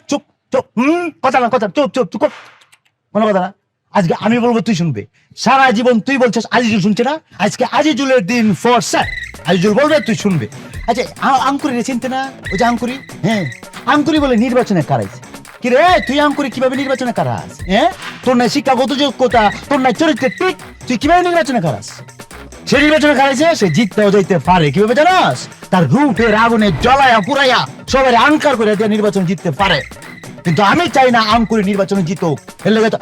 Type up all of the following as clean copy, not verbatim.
চুপ চুপ, কথা না, কথা, চুপ চুপ চুপ, কোনো কথা না। আজকে আমি বলবো, তুই শুনবে। সারা জীবন তুই বলছিস, আজিজুল শুনছে না। আজকে আজিজুলের দিন ফর স্যার, আজিজুল বলবে, তুই শুনবে। আচ্ছা, আঙ্কুরি রে চিনতে না? ওই যে আঙ্কুরি, হ্যাঁ, আঙ্কুরি বলে নির্বাচনে কারাইছে। কি রে তুই আঙ্কুরি কিভাবে নির্বাচনে কারাস? হ্যাঁ, তোর নাই শিক্ষাগত যোগ্যতা, তোর নাই চরিত্রের ঠিক, তুই কিভাবে নির্বাচনে কারাস? সে নির্বাচনে কারাইছে, সে জিততেও যাইতে পারে। কিভাবে জানাস? তার রূপের আগুনে জ্বলায়া পুরাইয়া সবাই আনকার করে দিয়ে নির্বাচন জিততে পারে। কিন্তু আমি চাই না আঙ্কুরি নির্বাচনে জিতুক। এর লেগে তো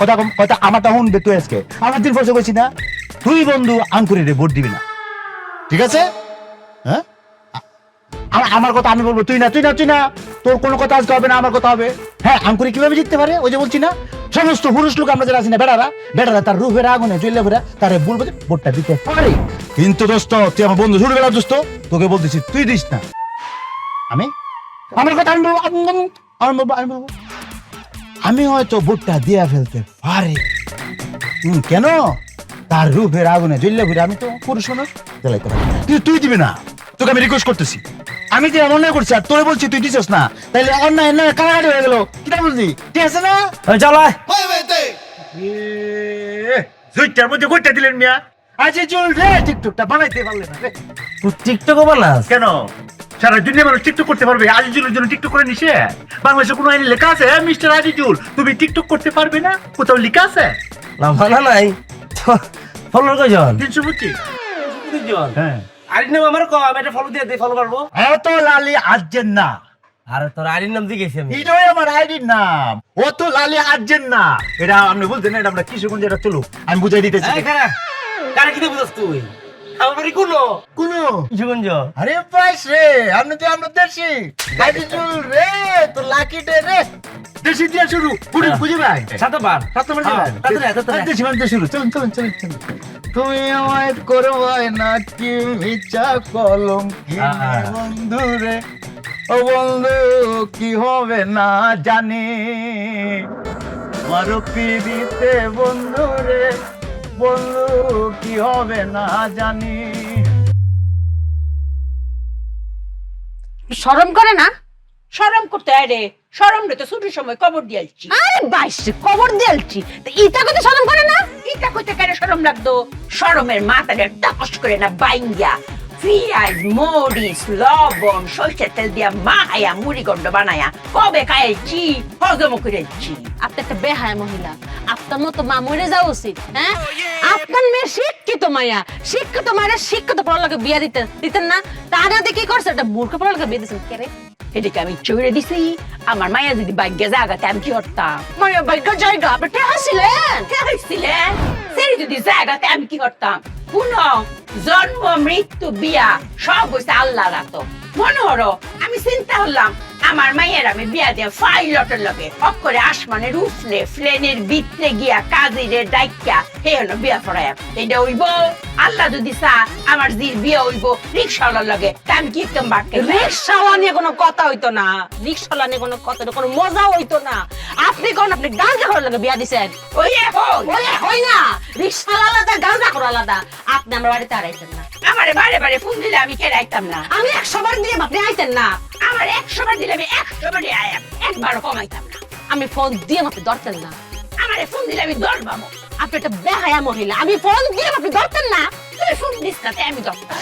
কথা কথা আমারটা শুনবে তুই। আজকে আমার দিন ফসে কইছি না, তুই বন্ধু আঙ্কুরিরে ভোট দিবি না, ঠিক আছে? হ্যাঁ, আমার কথা আমি বলবো, তুই না, তুই না, তুই না, তোর কোনো কথা আজকে হবে না, আমার কথা হবে। হ্যাঁ, আঙ্কুরি কিভাবে জিততে পারে? ওই যে বলছি না, সমস্ত পুরুষ লোক আমরা যারা আছি না, বেড়ারা তার রূপের আগুনে জ্বলে ভরে তারে বলবো যে ভোটটা দিতে পারে। কিন্তু দোস্ত, তুই আমার বন্ধু, ছোটবেলার দোস্ত, তোকে বলতেছি তুই দিস না। আমি আমার কথা আমি বলবো, আমি বলবো আমি হয়তো ভোটটা দিয়ে ফেলতে পারি। কেন? তার রূপের আগুনে জ্বললে ঘুরে আমি তো পুরুষ মানুষ জ্বালাইতে পারি। কিন্তু তুই দিবি না, তোকে আমি রিকোয়েস্ট করতেছি। আমি যে অন্যায় করছি আর তোরে বলছি তুই দিছিস না, তাইলে অন্যায় না কারাগারি হয়ে গেল। কিটা বলছি, ঠিক আছে না? জ্বালায় দুইটার মধ্যে কইটা দিলেন মিয়া। আজ চল রে, টিকটকটা বানাইতে পারলেন না রে। তুই টিকটক বানাস কেন? সারা দুনিয়া মানুষ টিকটক করতে পারবে, আজিজুলের জন্য টিকটক করে নিছে? বাংলাদেশে কোনো আইনে লেখা আছে মিস্টার আজিজুল তুমি টিকটক করতে পারবে না? কোথাও লেখা আছে? না মানা নাই। ফলো কয়জন? 325। হ্যাঁ, আরির নাম আমার কম, আমি একটা ফলো দিয়ে দিই, ফলো পারবো। এত লালি আজেন না, আরে তোর আরির নাম জিজ্ঞেস আমি। এটাই আমার আইডির নাম। অত লালি আজেন না, এটা আপনি বলতেন না, এটা আমরা কিশোরগঞ্জ, এটা চলুক, আমি বুঝাই দিতেছি। এই কারা কারা কি বুঝাস তুই? আমার বাড়ি কোনো কোনো কিশোরগঞ্জ। আরে পাইস রে, আপনি তো আমরা দেশি আজিজুল রে, তো লাকি ডে রে, দেশি দিয়ে শুরু পুরো বুঝে ভাই। সাতবার সাতবার হ্যাঁ, তাড়াতাড়ি, তাড়াতাড়ি। দেশি মানে শুরু, চলুন চলুন চলুন চলুন। তুমি আমায় করবাই না কি মিছা কলম কি হ্যাঁ। বন্ধু রে, ও বন্ধু কি হবে না জানি, আমার পিড়িতে বন্ধু রে, বন্ধু কি হবে না জানি। শরম করে না? শরম করতে হয় রে, শরম রে তো ছুটির সময় কবর দিয়েছি। আরে বাইশে কবর দিয়েছি, ইটা কথা শরম করে না? এটা কইতে কেন শরম লাগতো? শরমের মাথাটা টাকস করে না বাইঙ্গা পেঁয়াজ, মরিচ, লবণ, সরষের তেল দিয়া মাহায়া মুড়ি গন্ড বানায়া কবে খাইছি, হজম করেছি। আপনি একটা বেহায়া মহিলা, আপনার মতো মা মরে যাওয়া উচিত। হ্যাঁ, আপনার মেয়ে শিক্ষিত মায়া, শিক্ষিত মায়েরা শিক্ষিত পড়ালোকে বিয়া দিতেন না? তারা দিয়ে কি করছে? একটা মূর্খ পড়ালোকে বিয়ে দিচ্ছেন কে রে? এদিকে আমি চড়ে দিছি, আমার মায়া যদি ভাগ্যে জাগাতে আমি কি করতাম? মায়া ভাগ্য জায়গা আপনি কে হাসিলেন? কে হইছিলেন? সেই যদি জাগাতে আমি কি করতাম? পুনঃ জন্ম মৃত্যু বিয়া সব হইছে আল্লাহ রাতো। মনে হলো আমি চিন্তা হলাম আমার মায়ের আমি বিয়া দিয়ে পাইলটের লগে অক্ষরে আসমানের উফলে প্লেনের ভিতরে গিয়া কাজিরে ডাইকা হে হলো বিয়া পড়ায়। এটা হইব আল্লাহ যদি চা আমার জির বিয়ে হইব রিক্সাওয়ালার লগে, তা আমি কি একদম বাটকে রিক্সাওয়ালা নিয়ে কোনো কথা হইতো না, রিক্সাওয়ালা নিয়ে কোনো কথা, কোনো মজা হইতো না। আপনি কোন আপনি গাঁজা করার লাগে বিয়া দিছেন? ওই এখন ওলে হয় না, রিক্সাওয়ালা আলাদা, গাঁজা করা আলাদা। আপনি আমার বাড়িতে আর আইতেন না। আমারে বারে বারে ফোন দিলে আমি কে রাখতাম না। আমি 100 বার দিয়ে আপনি আইতেন না। আমার 100 বার দিলে আমি 100 বারে আয়াম, একবারও কমাইতাম না। আমি ফোন দিয়ে আপনি ধরতেন না। আমারে ফোন দিলে আমি দরবামো। আপনি একটা বেহায়া মহিলা, আমি ফোন দিয়ে আপনি ধরতেন না। তুই ফোন দিস না, তাই আমি দরতাম।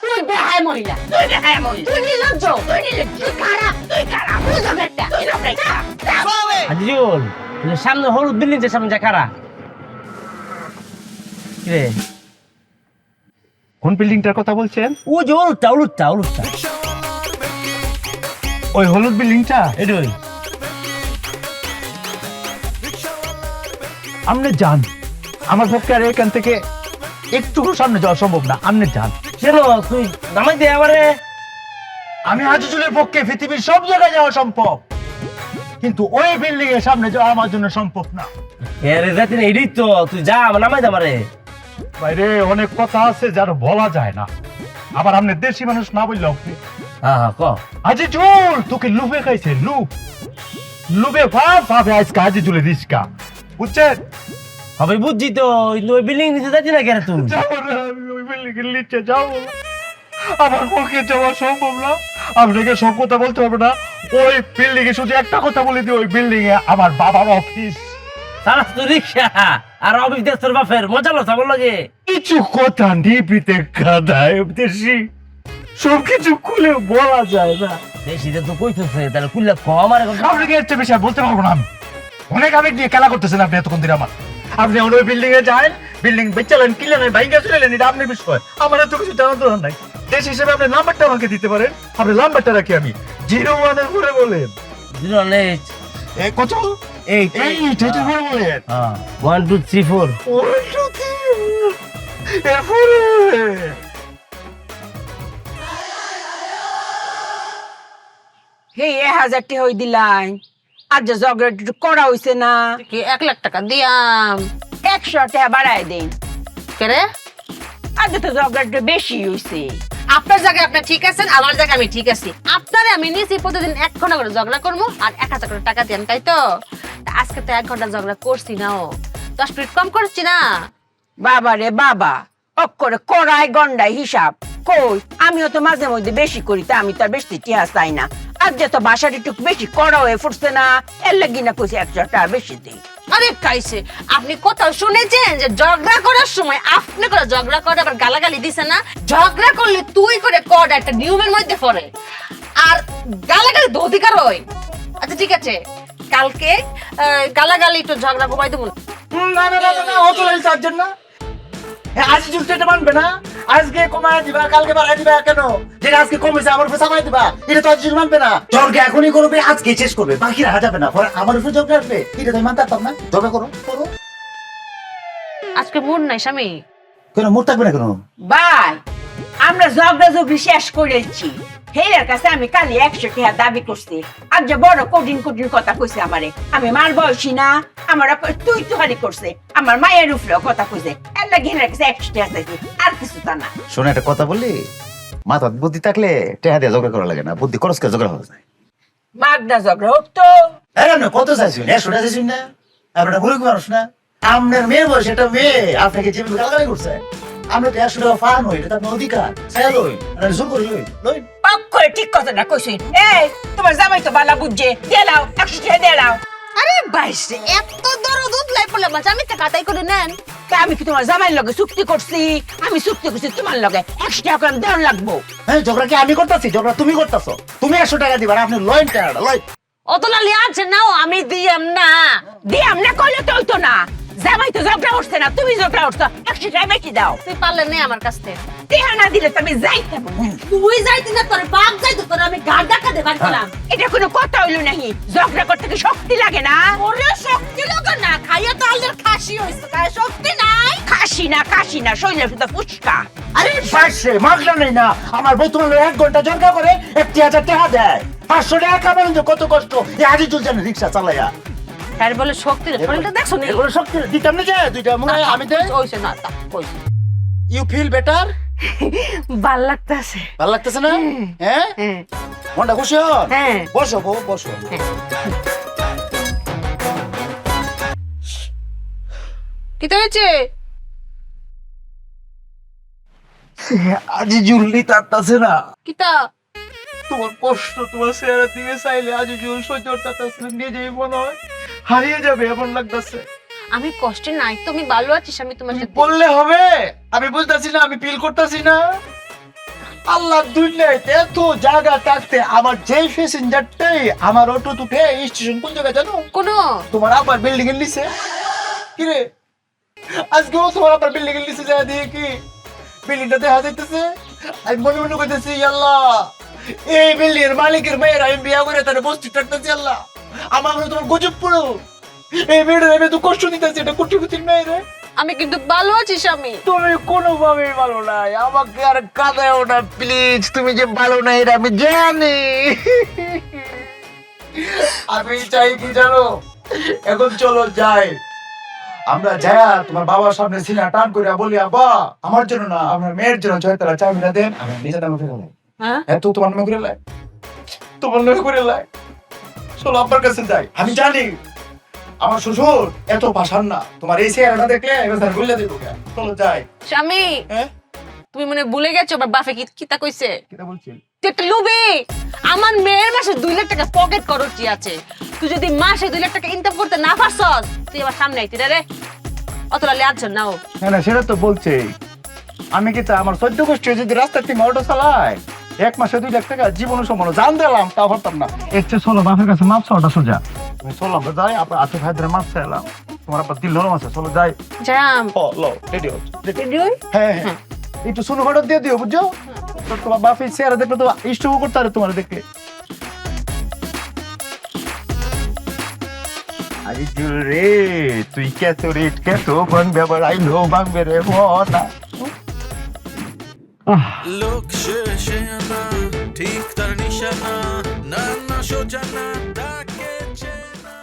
তুই বেহায়া মহিলা, তুই দেখায় মহিলা, তুই নির্লজ্জ, তুই নির্লজ্জ, তুই খারাপ, তুই খারাপ, তুই ঝগড়াটা, তুই নোংরা। আজিজুল, ওই যে সামনে হলুদ বিল্ডিং যে সামনে যা কারা রে? কোন বিল্ডিংটার কথা বলছেন? ও যে হলুদটা হলুদটা হলুদটা ওই হলুদ বিল্ডিংটা? এটাই। আপনি যান, আমার পক্ষে আর এখান থেকে একটু সামনে যাওয়া সম্ভব না। আপনি যান। কেন তুই নামাই দে আমারে? আমি আজিজুলের পক্ষে পৃথিবীর সব জায়গায় যাওয়া সম্ভব, কিন্তু ওই বিল্ডিং এর সামনে যাওয়া আমার জন্য সম্ভব না। এরে যাতে না, এটাই তো, তুই যা আমার নামাই দে আমারে। বাইরে অনেক কথা আছে যার বলা যায় না, আবার আপনি দেশি মানুষ না বললেও। হ্যাঁ হ্যাঁ ক। আজিজুল তোকে লুপে খাইছে, লুপ লুপে ভাব ভাবে আজকে আজিজুলের রিস্কা, বুঝছেন? হবে বুঝছি তো, ওই বিল্ডিং নিচে যাচ্ছি না কেন তুই? যাবো না, আমি ওই বিল্ডিং এর নিচে যাবো না, আমার পক্ষে যাওয়া সম্ভব না। আপনাকে সব কথা বলতে হবে না, ওই বিল্ডিং এ শুধু একটা কথা বলে দিই, ওই বিল্ডিং এ আমার বাবার অফিস। সারা তো রিক্সা আর অফিস দিয়ে তোর বাপের মজা লো সবার লাগে। কিছু কথা নিবিতে কাদায় দেশি, সবকিছু খুলে বলা যায় না। বেশিটা তো কইতেছে, তাহলে কুল্লা কম আর এখন আপনাকে এর চেয়ে বেশি আর বলতে পারবো না আমি। অনেক আবেগ নিয়ে খেলা করতেছেন আপনি এতক্ষণ ধরে আমার। আপনি এখন ওই বিল্ডিং এ যান, বিল্ডিং বেচালেন, কিনলেন, ভাইঙ্গা চলেন, এটা আপনার বিষয়। আমার এত কিছু জানার দরকার নাই। দেশ হিসেবে আপনি নাম্বারটা আমাকে দিতে পারেন, আপনি নাম্বারটা রাখি আমি 01 এর পরে বলেন। 08 এ কত? 8 এইটার পরে বলেন। 1 2 3 4 এরপরে হে 1000 হই দিলাই আজ যে ঝগড়া একটু করা হইছে না, কি 1 লাখ টাকা দিয়াম 100 টাকা বাড়ায় দেন। কেরে? আজ তো ঝগড়া একটু বেশি হইছে। আপনার জায়গায় আপনি ঠিক আছেন, আমার জায়গায় আমি ঠিক আছি। আপনারে আমি নিয়েছি প্রতিদিন 1 ঘন্টা করে ঝগড়া করবো আর 1000 করে টাকা দেন, তাই তো? তা আজকে তো 1 ঘন্টা ঝগড়া করছি না, 10 মিনিট কম করছি না। বাবা রে বাবা, অক্ষরে কড়াই গন্ডাই হিসাব কই, আমিও তো মাঝে মধ্যে বেশি করি, তা আমি তো আর বেশি টিয়া চাই না। আজ যে তো বাসার একটু বেশি কড়া হয়ে ফুটছে না, এর লাগি না কইছি 100 টাকা বেশি দিই। আরে কাইছে, আপনি কোথাও শুনেছেন যে ঝগড়া করার সময় আপনি করে ঝগড়া করে আবার গালাগালি দিছে না? ঝগড়া করলে তুই করে কড়া একটা নিয়মের মধ্যে পড়ে, আর গালাগালি তো অধিকার হয়। আচ্ছা ঠিক আছে, কালকে গালাগালি একটু ঝগড়া কমাই দেবো। না না না না, অত লাগছে চারজন না। আজ জুলতে মানবে না, আজকে কমায় দিবা, কালকে বাড়াই দিবা কেন? যেটা আজকে কমেছে আমার উপর চাপাই দিবা, এটা তো আজ মানবে না। ঝগড়া এখনই করবে, আজকে শেষ করবে, বাকি রাখা যাবে না। পরে আমার উপর ঝগড়া আসবে, এটা তুমি মানতে পারতাম না। ঝগড়া করো করো। আজকে মুড নাই স্বামী। কেন মুড থাকবে না কেন? ভাই, আমরা ঝগড়া ঝগড়ি শেষ করেছি। হেরার কাছে আমি কালি 100 টাকা দাবি করছি। আজ যে বড় কঠিন কঠিন কথা কইছে আমারে, আমি মার বয়সী না, আমার তুই তুহারি করছে, আমার মায়ের উপরেও কথা কইছে, এর লাগি হেরার কাছে 100 টাকা চাইছি, আর কিছু তা না। শোনো একটা কথা বললি, মাথার বুদ্ধি থাকলে টেহা দিয়ে ঝগড়া করা লাগে না, বুদ্ধি খরচ করে ঝগড়া হয়ে যায়। মাগনা ঝগড়া হোক তো। আরে না, কত চাইছি? 100 টাকা চাইছি না? আপনারা মুরুখ মানুষ না? আপনার মেয়ের বয়স, এটা মেয়ে আপনাকে যেভাবে গালাগালি করছে, আমরা তো 100 টাকা ফান হই, এটা তো আপনার অধিকার। চাই লই, জোর করে লই লই। অক্ষরে ঠিক কথাটা কইছি। এই তোমার জামাই তো বালা বুঝছে, দিয়ে দাও 100 টাকা দিয়ে দাও। আরে বাইশে এত দরদ উতলাই পড়লে মাছ, আমি তো কাটাই করে নেন। তা আমি কি তোমার জামাইয়ের লগে চুক্তি করছি? আমি চুক্তি করছি তোমার লগে 100 টাকা করে দেওয়ার লাগবো। হ্যাঁ, ঝগড়া কি আমি করতেছি? ঝগড়া তুমি করতেছো। তুমি 100 টাকা দিবা, আর আপনি লইন টাকাটা লই। অত লালি আছে নাও, আমি দিয়াম না। দিয়ে আমনে কইলে তো হইতো না। জামাই তো ঝগড়া উঠছে না, তুমি ঝগড়া উঠছো, 100 টাকা বেশি দাও। তুই পারলে নে আমার কাছ থেকে। টিহা না দিলে তো আমি যাইতে পারবো না। তুই যাইতি না, তোর বাপ যাইতো, তোর আমি গাড় ডাকা দেবার গেলাম। এটা কোনো কথা হইলো নাহি? ঝগড়া করতে কি শক্তি লাগে না? ওরে শক্তি লাগে না, খাইয়া তো আলদের খাসি হইছে, গায়ে শক্তি নাই। কাশি না শরীরে শুধু ফুসকা। আরে পাশে মাগলা নেই না, আমার বউ তোমার 1 ঘন্টা ঝগড়া করে 1000 টাকা দেয়। 500 টাকা কামানো যে কত কষ্ট, এই আজই চলছে না রিক্সা চালাইয়া। তার বলে শক্তি না, শরীরটা দেখছো নি? এগুলো শক্তি দিতাম না, যে দুইটা মনে হয় আমি দেই। হইছে না, তা হইছে। You feel better? ভাল লাগতাছে। ভালো লাগতেছে না? হ্যাঁ, মনটা খুশি হন? হ্যাঁ। বসো বউ, বসো। কি তো হয়েছে? আজি জুলনি তারতাছে না। কিতা? তোমার কষ্ট তোমার চেহারা দিকে চাইলে আজি জুল সহ্য করতেছে না, নিজেই মনে হয় হারিয়ে যাবে এমন লাগতেছে। আমি কষ্টে নাই, তুমি ভালো আছিস, আমি তোমার সাথে। বললে হবে? আমি বুঝতেছি না, আমি ফিল করতেছি না। আল্লাহ দুনিয়ায় এত জায়গা থাকতে আমার যেই প্যাসেঞ্জারটাই আমার অটো তুটে স্টেশন কোন জায়গায় জানো? কোনো তোমার আবার বিল্ডিং এর নিচে। কি রে, আজকেও তোমার আবার বিল্ডিং এর নিচে যায় দিয়ে কি বিল্ডিংটা দেখা যাইতেছে? আমি মনে মনে করতেছি, আল্লাহ এই বিল্ডিং এর মালিকের মেয়ের আমি বিয়া করে তারা বস্তি থাকতেছি। আল্লাহ, আমার মনে তোমার গজব পুরো এই মেয়েটা আমি তো কষ্ট দিতেছি, এটা কুটিপুতির মেয়েরে। আমি কিন্তু ভালো আছি স্বামী। তুমি কোনোভাবেই ভালো নাই, আমাকে আর কাঁদাও না প্লিজ। তুমি যে ভালো নাই এটা আমি জানি। আমি চাই কি জানো, এখন চলো যাই, আমরা যাই তোমার বাবার সামনে সিনা টান করে বলি, আব্বা আমার জন্য না, আমার মেয়ের জন্য জয়তারা চাবিটা দেন, আমি নিজে দামে ফেলে লাই। হ্যাঁ, এত তোমার নামে করে লাই, তোমার নামে করে লাই। চলো আব্বার কাছে যাই। আমি জানি আমার শ্বশুর এত পাষাণ না, তোমার এই চেহারাটা দেখলে এবার বলে দেবো। চলো যাই। স্বামী হ্যাঁ, তুমি মনে হয় ভুলে গেছো আমার বাপে কিতা কইছে? কিটা বলছেন? তুই একটা লুবি। আমার মেয়ের মাসে 2 লাখ টাকা পকেট খরচই আছে। তুই যদি মাসে 2 লাখ টাকা ইনকাম করতে না পারছস, তুই আমার সামনে আইতি রে। অতলা লিয়াছ নাও। না সেটা তো বলছে। আমি কি তা আমার 14 গোষ্ঠী যদি রাস্তার থেকে অটো চালায় 1 মাসে 2 লাখ টাকা জীবন সম্পূর্ণ জান দিলাম তা পারতাম না। একটু চলো বাপের কাছে মাপ চাওয়াটা সোজা। আমি চললাম যাই আপনার আতে ভাইদের মাপ চাইলাম। তোমার আবার দিল নরম আছে, চলো যাই। জাম। ও লো রেডি হও। রেডি হই? হ্যাঁ হ্যাঁ একটু শুনো ফটো দিয়ে দিও বুঝছো? তো তোমার বাপের চেহারা দেখলে তো ইষ্টও করতে পারে তোমার দেখে। আরে জুল রে তুই কেতো রেট কেতো বাংবে আবার আইলো বাংবে রে না। লোক শেষে আনা ঠিক তার নিশানা না না সোজা না তাকে চেনা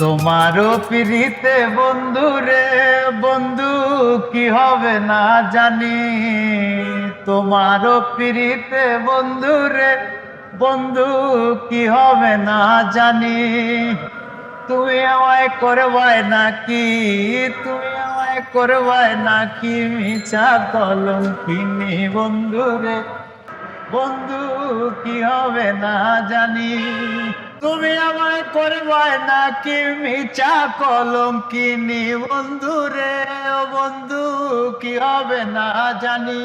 তোমারও পিড়িতে বন্ধু রে বন্ধু কি হবে না জানি, তোমারও পিড়িতে বন্ধু রে বন্ধু কি হবে না জানি, তুমি আমায় করবাই নাকি, তুমি আমায় করবাই নাকি মিছা কলঙ্কিনী বন্ধু রে বন্ধু কি হবে না জানি, তুমি আমায় করবাই নাকি মিছা কলঙ্কিনী বন্ধু রে ও বন্ধু কি হবে না জানি,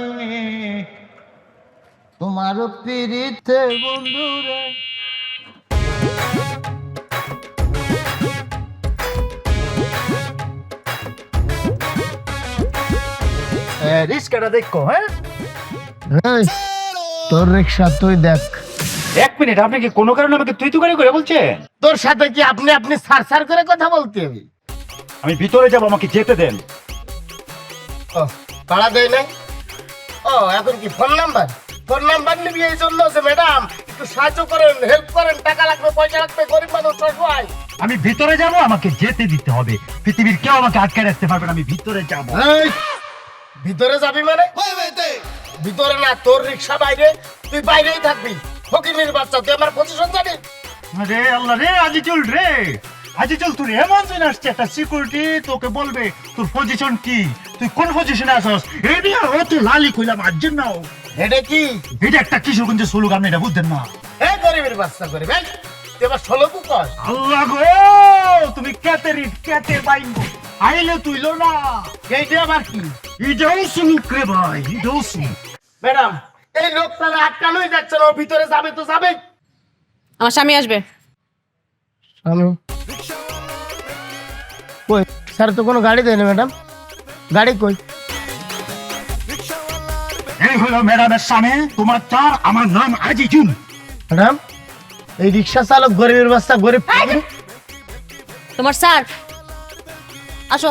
তোমার পিড়িতে বন্ধু রে। রিস্কাটা দেখো। হ্যাঁ তোর রিক্সা তুই দেখ। 1 মিনিট, আপনি কি কোনো কারণে আমাকে তুই তুকারি করে বলছে? তোর সাথে কি আপনি সার সার করে কথা বলতে হবে? আমি ভিতরে যাব, আমাকে যেতে দেন। ও পাড়া দেয় নাই। ও এখন কি ফোন নাম্বার নিবি এই জন্য যে ম্যাডাম একটু সাহায্য করেন, হেল্প করেন, টাকা লাগবে, পয়সা লাগবে, গরিব মানুষ সবাই। আমি ভিতরে যাব, আমাকে যেতে দিতে হবে। পৃথিবীর কেউ আমাকে আটকে রাখতে পারবে না, আমি ভিতরে যাব। এই, ভিতরে যাবি মানে? ভিতরে না, তোর রিক্সা বাইরে, তুই বাইরেই থাকবি। ফকিনের বাচ্চা, তুই আমার পজিশন জানিস? রে আল্লাহ রে, আজিজুল রে, আজিজুল তুই এমন দিন আসছে একটা সিকিউরিটি তোকে বলবে তোর পজিশন কি, তুই কোন পজিশনে আছস। এই নিয়ে ও তুই লালি কইলাম আজের নাও। এটা কি? এটা একটা কিশোরগঞ্জের স্লোগান, আপনি এটা বুঝতেন না? এই গরিবের বাচ্চা করে ভাই, তুই এবার 16 কর। আল্লাহ গো, তুমি কেতে বাইঙ্গো আইলে তুইলো না। এইটা আবার কি? এটাও সুলুক রে ভাই, এটাও সুলুক। ম্যাডাম, এই লোকটা আটকানোই যাচ্ছে না, ও ভিতরে যাবে তো যাবে। আমার স্বামী আসবে। আমি কই স্যার তো কোনো গাড়ি দেয়নি ম্যাডাম, গাড়ি কই? এই হলো ম্যাডামের সামনে তোমার চার, আমার নাম আজিজুল। ম্যাডাম, এই রিক্সা চালক গরিবের বাচ্চা, গরিব। তোমার স্যার আসো।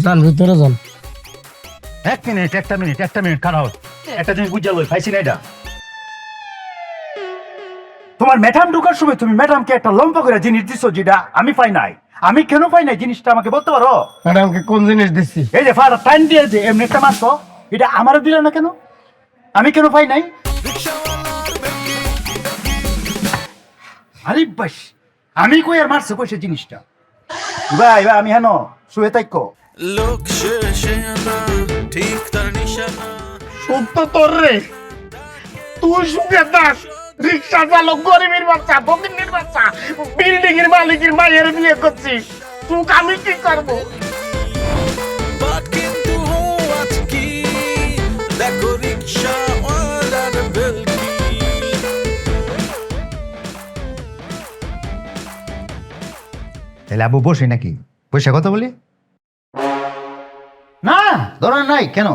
যান ভিতরে যান। একটা মিনিট কারাও। একটা জিনিস বুঝা লই পাইছি না, এটা তোমার ম্যাডাম ঢোকার সময় তুমি ম্যাডামকে একটা লম্বা করে জিনিস দিছো, যেটা আমি পাই নাই। আমি কেন পাই নাই জিনিসটা আমাকে বলতে পারো? ম্যাডামকে কোন জিনিস দিচ্ছি? এই যে ফার টাইম দিয়ে যে এমনি একটা মারছো, এটা আমারও দিলে না কেন? আমি কেন পাই নাই? আরে বাস, আমি কই আর মারছে কইছে জিনিসটা? ভাই আমি হেন শুয়ে থাকো। লোক শেষে আনা ঠিক তার নিশানা সত্য তোর রে, তুই সুখে দাস, রিক্সা চালক গরিবের বাচ্চা, ফকিরের বাচ্চা, বিল্ডিং এর মালিকের মায়ের বিয়ে করছিস, তুই আমি কি করবো? বাট কিন্তু হওয়াজ কি দেখো রিক্সা ওয়ালার বেলকি তাহলে আবু বসে নাকি বসে কথা বলি? না দরকার নাই। কেন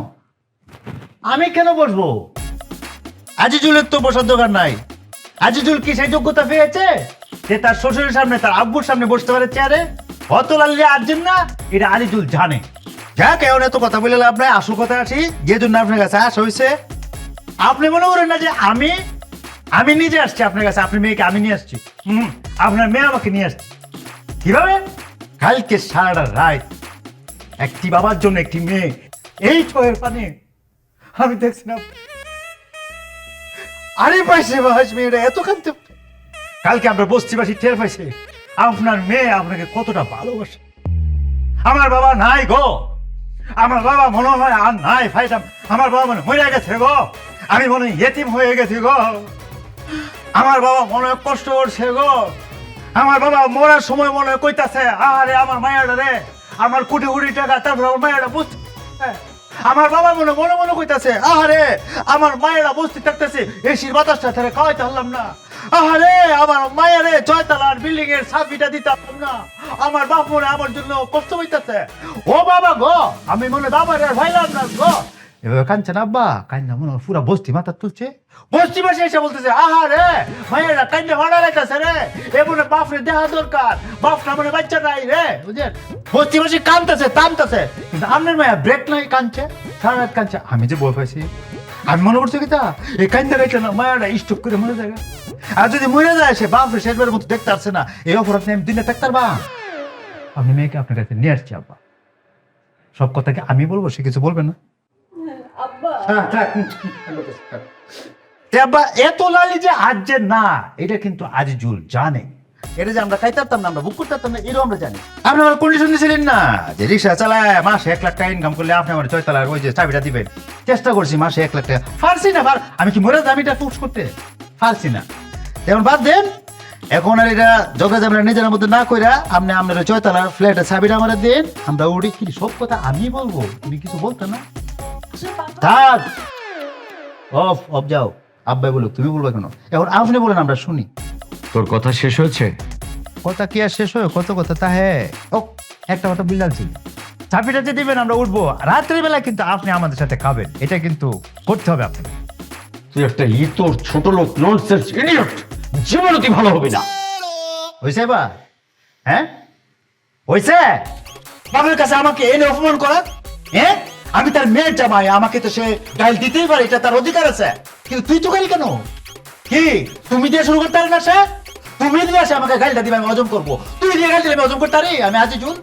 আমি কেন বসবো? আজিজুলের তো বসার দরকার নাই। আজিজুল কি সেই যোগ্যতা পেয়েছে যে তার শ্বশুরের সামনে, তার আব্বুর সামনে বসতে পারে চেয়ারে? অত লাল্লি আর্জেন না, এটা আজিজুল জানে। যাক এখন এত কথা বলে লাভ নাই, আসল কথা আসি যে জন্য আপনার কাছে আসা হয়েছে। আপনি মনে করেন না যে আমি নিজে আসছি আপনার কাছে, আপনার মেয়েকে আমি নিয়ে আসছি। আপনার মেয়ে আমাকে নিয়ে আসছে কিভাবে? কালকে সারা রাত একটি বাবার জন্য একটি মেয়ে এই চোখের পানি আমি দেখছিলাম। আরে পাইছে বাস মেয়েটা এত কাঁদতে। কালকে আমরা বস্তিবাসী টের পাইছে আপনার মেয়ে আপনাকে কতটা ভালোবাসে। আমার বাবা নাই গো, আমার বাবা মনে হয় আর নাই ফাইটাম, আমার বাবা মনে মরে গেছে গো, আমি মনে হয় ইয়েতিম হয়ে গেছি গো, আমার বাবা মনে হয় কষ্ট করছে গো, আমার বাবা মরার সময় মনে হয় কইতাছে আরে আমার মায়েরা রে, আমার কোটি কোটি টাকা, তারপর আমার মায়েরা বুঝতে, আমার বাবা মনে মনে মনে কইতাছে আরে আমার মায়েরা বসতে থাকতেছে এসির বাতাসটা ছেড়ে খাওয়াইতে পারলাম না, আরে আমার মায়েরে ছয়তলার বিল্ডিং এর চাবিটা দিতে পারলাম না, আমার বাপ মনে আমার জন্য কষ্ট হইতাছে, ও বাবা গো আমি মনে বাবার আর ভাইলাম না গো। এভাবে কাঁদছে না আব্বা, কান্দা মনে হয় পুরা বস্তি মাথা তুলছে, বস্তি মাসে এসে বলতেছে আহারে মায়েরা কান্দে ভাড়া রেখেছে রে, এমনে বাপরে দেখা দরকার, বাপটা মানে বাচ্চা নাই রে, বুঝলেন? বস্তি মাসে কান্দতেছে টানতেছে, কিন্তু আপনার মায়া ব্রেক নাই, কাঁদছে সারা রাত কাঁদছে। আমি যে বই পাইছি, আমি মনে করছি কি তা এই কান্দা রেখে না মায়াটা স্টপ করে মরে যায়, আর যদি মরে যায় সে বাপরে শেষবারের মতো দেখতে আসছে না, এই অপরাধ নিয়ে আমি দিনে থাকতে পারবা। আমি মেয়েকে আপনার কাছে নিয়ে আসছি আব্বা, সব কথাকে আমি বলবো, সে কিছু বলবে না। আব্বা এত লালি যে আজ যে না, এটা কিন্তু আজিজুল জানে, এটা যে আমরা খাইতে পারতাম না, আমরা বুক করতে পারতাম না, এটাও আমরা জানি। আপনি আমার কন্ডিশন দিয়েছিলেন না যে রিক্সা চালায় মাসে 1 লাখ টাকা ইনকাম করলে আপনি আমার ছয়তলার ওই যে চাবিটা দিবেন, চেষ্টা করছি মাসে 1 লাখ টাকা, পারছি না, আমি কি মরে দামিটা ফুক্স করতে পারছি না, যেমন বাদ দেন। এখন আর এটা যোগাযোগ আমরা নিজের মধ্যে না কইরা আপনি আপনার ছয়তলার ফ্ল্যাটের চাবিটা আমরা দেন, আমরা উড়ি, কি সব কথা আমি বলবো, তুমি কিছু বলতে না থাক, অফ অফ যাও। আব্বাই বলুক, তুমি বলবে কেন? এখন আপনি বলেন আমরা শুনি। তোর কথা শেষ হয়েছে? কথা কি আর শেষ হয়? কত কথা তা হ্যাঁ। ও একটা কথা বুঝাচ্ছি, চাবিটা যে দিবেন আমরা উঠবো, রাত্রিবেলা কিন্তু আপনি আমাদের সাথে খাবেন, এটা কিন্তু করতে হবে আপনি। তুই একটা তোর ছোট লোক ননসেন্স ইডিয়ট, জীবনে তুই ভালো হবি না। হয়েছে বা? হ্যাঁ হয়েছে? বাবার কাছে আমাকে এনে অপমান করা, হ্যাঁ? আমি তার মেয়ের জামাই, আমাকে তো সে গাল দিতেই পারে, এটা তার অধিকার আছে, কিন্তু তুই তো গালি কেন? কি তুমি দিয়ে শুরু করতে পারি না? সে তুমি দিয়ে আসে আমাকে গালটা দিবে, আমি হজম করবো, তুই দিয়ে গাল দিলে আমি হজম করতে পারি? আমি আজিজুল,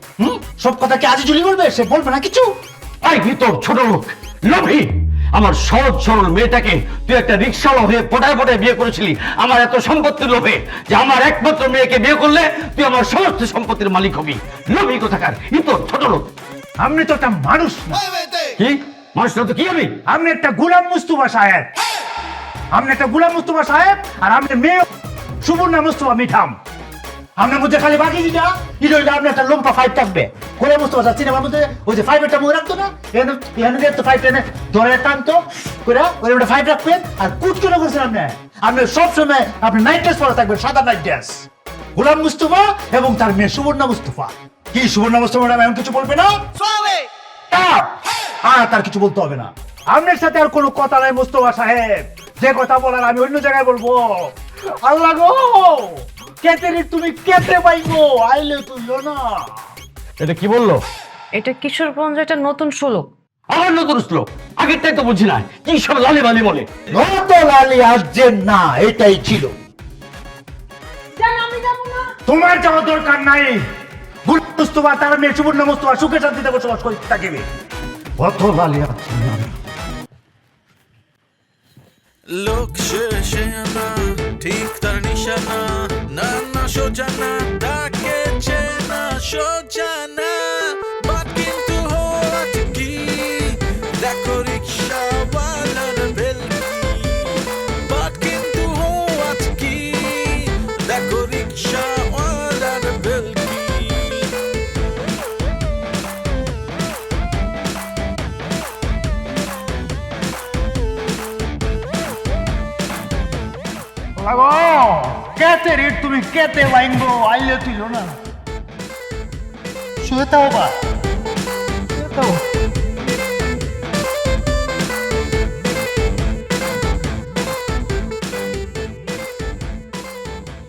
সব কথা কি আজিজুলই বলবে? সে বলবে না কিছু? আই তোর ছোট লোক লোভী, আমার সহজ সরল মেয়েটাকে তুই একটা রিক্সাওয়ালা হয়ে পটায় পটায় বিয়ে করেছিলি আমার এত সম্পত্তির লোভে, যে আমার একমাত্র মেয়েকে বিয়ে করলে তুই আমার সমস্ত সম্পত্তির মালিক হবি। লোভী কোথাকার, তোর ছোট লোক। আপনি তো একটা মানুষ না। কি মানুষ না তো কি হবি? আপনি একটা গোলাম মুস্তফা সাহেব, আপনি একটা গোলাম মুস্তফা সাহেব, আর আপনি মেয়ে সুবর্ণা মুস্তফা মিঠাম। আপনার মধ্যে খালি বাকি যেটা এটা হইলে আপনি একটা লম্বা ফাইভ থাকবে। গোলাম মুস্তফা সাহেব সিনেমার মধ্যে ওই যে ফাইভেরটা মনে রাখতো না, এখানে তো ফাইভ টেনে ধরে টানতো করে ওই একটা ফাইভ রাখবেন, আর কুট কেন করছেন আপনি? আপনি সবসময় আপনি নাইট ড্রেস পরে থাকবেন, সাদা নাইট ড্রেস। গোলাম মুস্তফা এবং তার মেয়ে সুবর্ণা মুস্তফা। কি সুবর্ণা মুস্তফা ম্যাডাম এমন কিছু বলবে না? আর তার কিছু বলতে হবে না, আপনার সাথে আর কোনো কথা নাই মুস্তফা সাহেব, যে কথা বলার আমি অন্য জায়গায় বলবো। আল্লাহ গো, কেতে রে তুমি কেতে পাইবো, আইলে তুইও না। এটা কি বললো? এটা কিশোরগঞ্জ, এটা নতুন শ্লোক। আমার নতুন শ্লোক, আগেরটাই তো বুঝি না, কি সব লালি বালি বলে। নত লালি আসছে না, এটাই ছিল। তোমার যাওয়ার দরকার নাই, গোলাম মুস্তফা তার মেয়ে সুবর্ণা মুস্তফা সুখে শান্তিতে বসবাস করতে থাকবে। অত লালি আসছে না। লোক শেষে আনা ঠিক তার নিশানা, না না সোজা না, তাকে চেনা সোজা না, বাট কিন্তু হওয়ার কি দেখো রিক্সাওয়ালার ভেলকি, বাট কিন্তু হওয়ার কি দেখো রিক্সাওয়ালার ভেলকি। লাগো কেতে রে তুমি কেতে বাইঙ্গো, আইলে তুইও না। শুয়েতাও বা শুয়েতাও।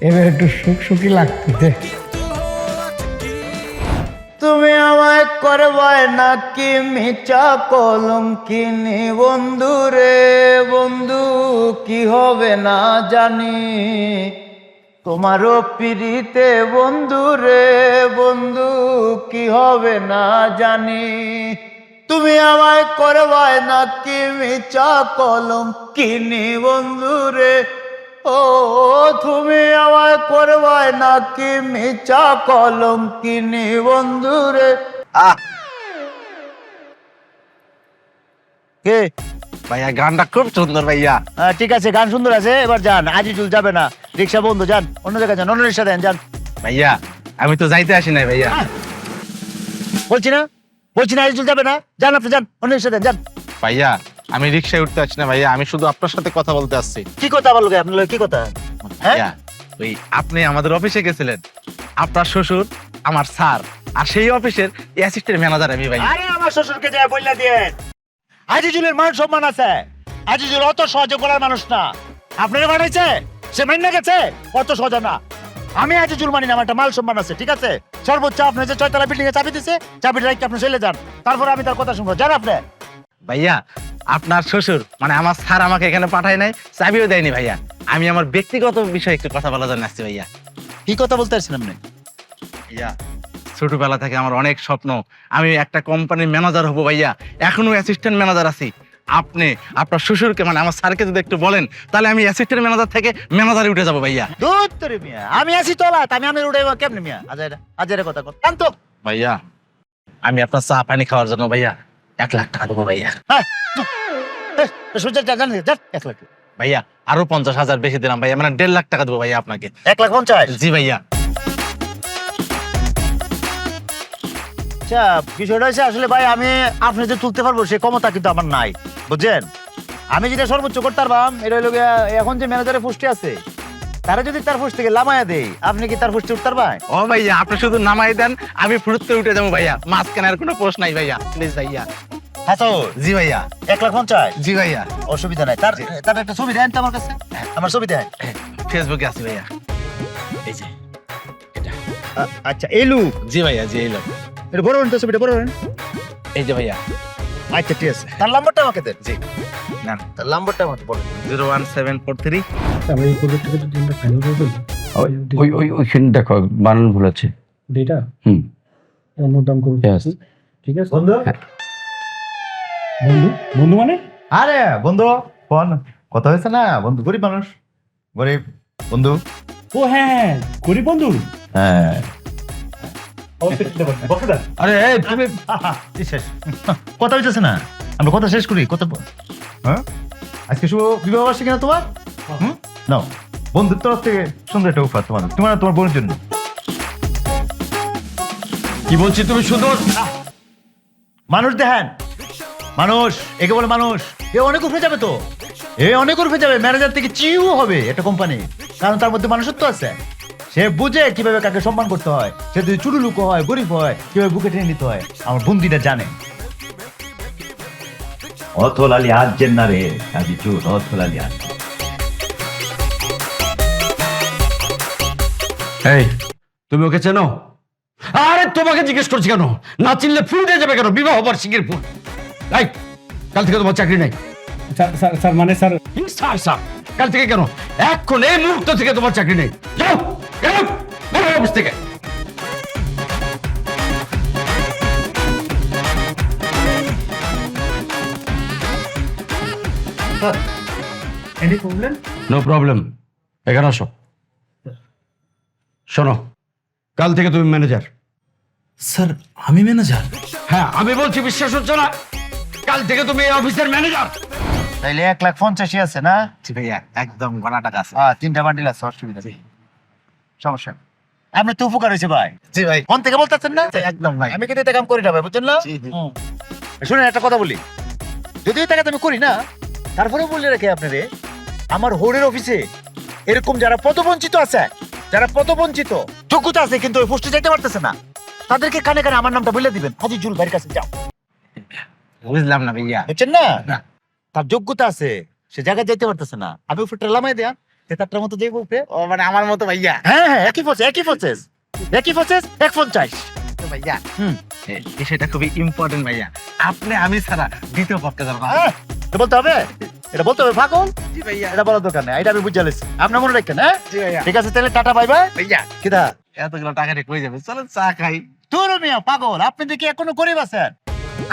এবার একটু সুখ সুখী লাগতেছে। তুমি আমায় আমায় করবে নাকি মিচা কলঙ্কিনী বন্ধু রে বন্ধু কি হবে না জানি তোমারও পিড়িতে বন্ধু রে বন্ধু কি হবে না জানি তুমি আমায় করবে নাকি মিচা কলঙ্কিনী বন্ধু রে ও তুমি আমায় করবে নাকি মিচা কলঙ্কিনী বন্ধু রে কে ভাইয়া গানটা খুব সুন্দর ভাইয়া। ঠিক আছে, গান সুন্দর আছে, এবার যান। আজিজুল যাবে না, রিক্সা বন্ধ, যান অন্য জায়গায় যান, অন্য রিক্সা দেন, যান। ভাইয়া আমি তো যাইতে আসি নাই ভাইয়া। বলছি না আজিজুল যাবে না, যান আপনি, যান অন্য রিক্সা দেন, যান। ভাইয়া আমি রিক্সায় উঠতে আসছি না ভাইয়া, আমি শুধু আপনার সাথে কথা বলতে আসছি। কি কথা বলবে আপনার কি কথা? হ্যাঁ ভাইয়া ওই আপনি আমাদের অফিসে গেছিলেন, আপনার শ্বশুর আমার স্যার, আর সেই অফিসের অ্যাসিস্ট্যান্ট ম্যানেজার আমি ভাইয়া। আরে আমার শ্বশুরকে যা বললা দিয়েন, আজিজুলের মান সম্মান আছে। আজিজুল অত সহজে করার মানুষ না, আপনারা বানাইছে সে মাইনা গেছে, অত সহজ না। আমি আজিজুল মানি না, আমার একটা মাল সম্মান আছে, ঠিক আছে? সর্বোচ্চ আপনি যে 6 তলা বিল্ডিং এ চাবি দিছে, চাবিটা রেখে আপনি চলে যান, তারপর আমি তার কথা শুনবো, যান আপনি। ভাইয়া আপনার শ্বশুর মানে আমার স্যার আমাকে এখানে পাঠায় নাই, চাবিও দেয়নি ভাইয়া। আমি আমার ব্যক্তিগত বিষয়ে একটু কথা বলার জন্য আসছি ভাইয়া। কি কথা বলতে আসছেন আপনি? ভাইয়া ছোটবেলা থেকে আমার অনেক স্বপ্ন, আমি একটা কোম্পানির ম্যানেজার হব ভাইয়া, এখনো অ্যাসিস্ট্যান্ট ম্যানেজার আছি। আপনি আপনার শ্বশুরকে মানে আমার স্যারকে যদি একটু বলেন, তাহলে আমি অ্যাসিস্ট্যান্ট ম্যানেজার থেকে ম্যানেজারে উঠে যাবো ভাইয়া। দূর তোরে মিয়া, আমি আছি তোলা, আমি উড়ে কেমনে মিয়া? আজের কথা কর, জান তো। ভাইয়া আমি আপনার চা পানি খাওয়ার জন্য ভাইয়া 1 লাখ টাকা দেবো ভাইয়া। হ্যাঁ সোজা যান, যান 1 লাখ। ভাইয়া আরো 50,000 বেশি দিলাম ভাইয়া, মানে 1.5 লাখ টাকা দেবো ভাইয়া আপনাকে। 1,50,000? জি ভাইয়া। আচ্ছা বিষয়টা হচ্ছে আসলে ভাই, আমি আপনি যে তুলতে পারবো সে ক্ষমতা কিন্তু আমার নাই, বুঝছেন? আমি যেটা সর্বোচ্চ করতে পারবাম এটা হলো গিয়া, এখন যে ম্যানেজারের পোস্টে আছে তারা যদি তার পোস্ট থেকে লামায়া দেয়, আপনি কি তার পোস্টে উঠতে পারবেন? ও ভাইয়া আপনি শুধু নামাই দেন, আমি ফুরুতে উঠে যাবো ভাইয়া, মাঝখানে আর কোনো পোস্ট নাই ভাইয়া, প্লিজ ভাইয়া। হ্যাঁ তো জি ভাইয়া। 1,50,000? জি ভাইয়া। অসুবিধা নাই, তার একটা ছবি দেন তো আমার কাছে, আমার ছবি দেন। ফেসবুকে আছি ভাইয়া, এই যে এটা। আচ্ছা এই লুক? জি ভাইয়া, জি এই লোক। এটা বড় তো ছবিটা বড়। এই যে ভাইয়া। আচ্ছা ঠিক আছে, তার নাম্বারটা আমাকে দেন। জি না, তার নাম্বারটা আমাকে বলেন। 01743। আমরা এই প্রজেক্টটাকে যদি আমরা ফাইনাল করে দিই, ওইখানে দেখো বানান ভুল আছে। ডেটা হুম অন্য দাম করবো, Yes. ঠিক আছে? বন্ধু বন্ধু বন্ধু মানে আরে বন্ধু ফোন কথা হয়েছে না, বন্ধু গরিব মানুষ, গরিব বন্ধু। ও হ্যাঁ গরিব বন্ধু। হ্যাঁ আরে এই তুমি শেষ কথা হইতেছে না, আমরা কথা শেষ করি। কথা হ্যাঁ আজকে শুভ বিবাহ বার্ষিকী কিনা তোমার? নাও বন্ধুর তরফ থেকে সুন্দর একটা উপহার তোমার, তোমার বোনের জন্য। কি বলছি তুমি শুধু মানুষ দেখেন, মানুষ একে বলে মানুষ, এ অনেক উপরে যাবে, তো এ অনেক উপরে যাবে, ম্যানেজার থেকে চিউ হবে একটা কোম্পানি, কারণ তার মধ্যে মানুষত্ব আছে। সে বুঝে কিভাবে কাকে সম্মান করতে হয়, সে যদি চুরু লুক হয়, গরিব হয়, কিভাবে বুকে টেনে নিতে হয়, আমার বন্ধুটা জানে। অথলালি আজেন না রে আজি চুর, অথলালি আজ। এই তুমি ওকে চেনো? আরে তোমাকে জিজ্ঞেস করছি কেন, না চিনলে ফুল দিয়ে যাবে কেন? বিবাহ বার্ষিকীর ফুল। এই কাল থেকে তোমার চাকরি নাই। স্যার স্যার স্যার মানে স্যার স্যার স্যার কাল থেকে কেন? এখন এই মুহূর্ত থেকে তোমার চাকরি নেই, যাও যাও বেরো অফিস থেকে। Any problem? নো প্রবলেম, এখানে আসো। শোনো, কাল থেকে তুমি ম্যানেজার। স্যার আমি ম্যানেজার? হ্যাঁ আমি বলছি, বিশ্বাস হচ্ছে না? কাল থেকে তুমি এই অফিসের ম্যানেজার। তাইলে 1,50,000 আছে না? জি ভাইয়া একদম গোনা টাকা আছে। 3টা বান্ডিল আছে, অসুবিধা নেই, সমস্যা নেই। আপনার তো উপকার হয়েছে ভাই। জি ভাই কোন থেকে বলতেছেন না? একদম ভাই। আমি কিন্তু এটা কাম করি না ভাই, বুঝছেন না? জি, জি। শুনেন একটা কথা বলি, যদিও টাকা আমি করি না, তারপরেও বলে রেখে আপনারে, আমার হোরের অফিসে এরকম যারা পদবঞ্চিত আছে, যারা পদবঞ্চিত যোগ্যতা আছে কিন্তু ওই পোস্টে যাইতে পারতেছে না, তাদেরকে কানে কানে আমার নামটা বলে দিবেন, আজিজুল ভাইয়ের কাছে যাও। বুঝলাম না ভাইয়া। বুঝছেন না? তার যোগ্যতা আছে, সে জায়গায় যাইতে পারতেছে না, আমি উপরে লামাই দেয়া তারটার মতো দেখবো উপরে। ও মানে আমার মতো ভাইয়া। হ্যাঁ একই প্রসেস 1,50,000 ভাইয়া বিষয়টা খুবই ইম্পর্টেন্ট ভাইয়া। আপনি আমি ছাড়া দ্বিতীয় পক্ষে যাবো। তো বলতে হবে, এটা বলতে হবে পাগল। জি ভাইয়া। এটা বলার দরকার নেই, এটা আমি বুঝে লেছি। আপনার মনে রাখেন, হ্যাঁ? জি ভাইয়া। ঠিক আছে, তাহলে টাটা বাই বাই। ভাইয়া কিদা এতগুলো টাকা দিয়ে কই যাবে, চলেন চা খাই। তোর মিয়া পাগল, আপনি দেখি এখনো গরিব আছেন।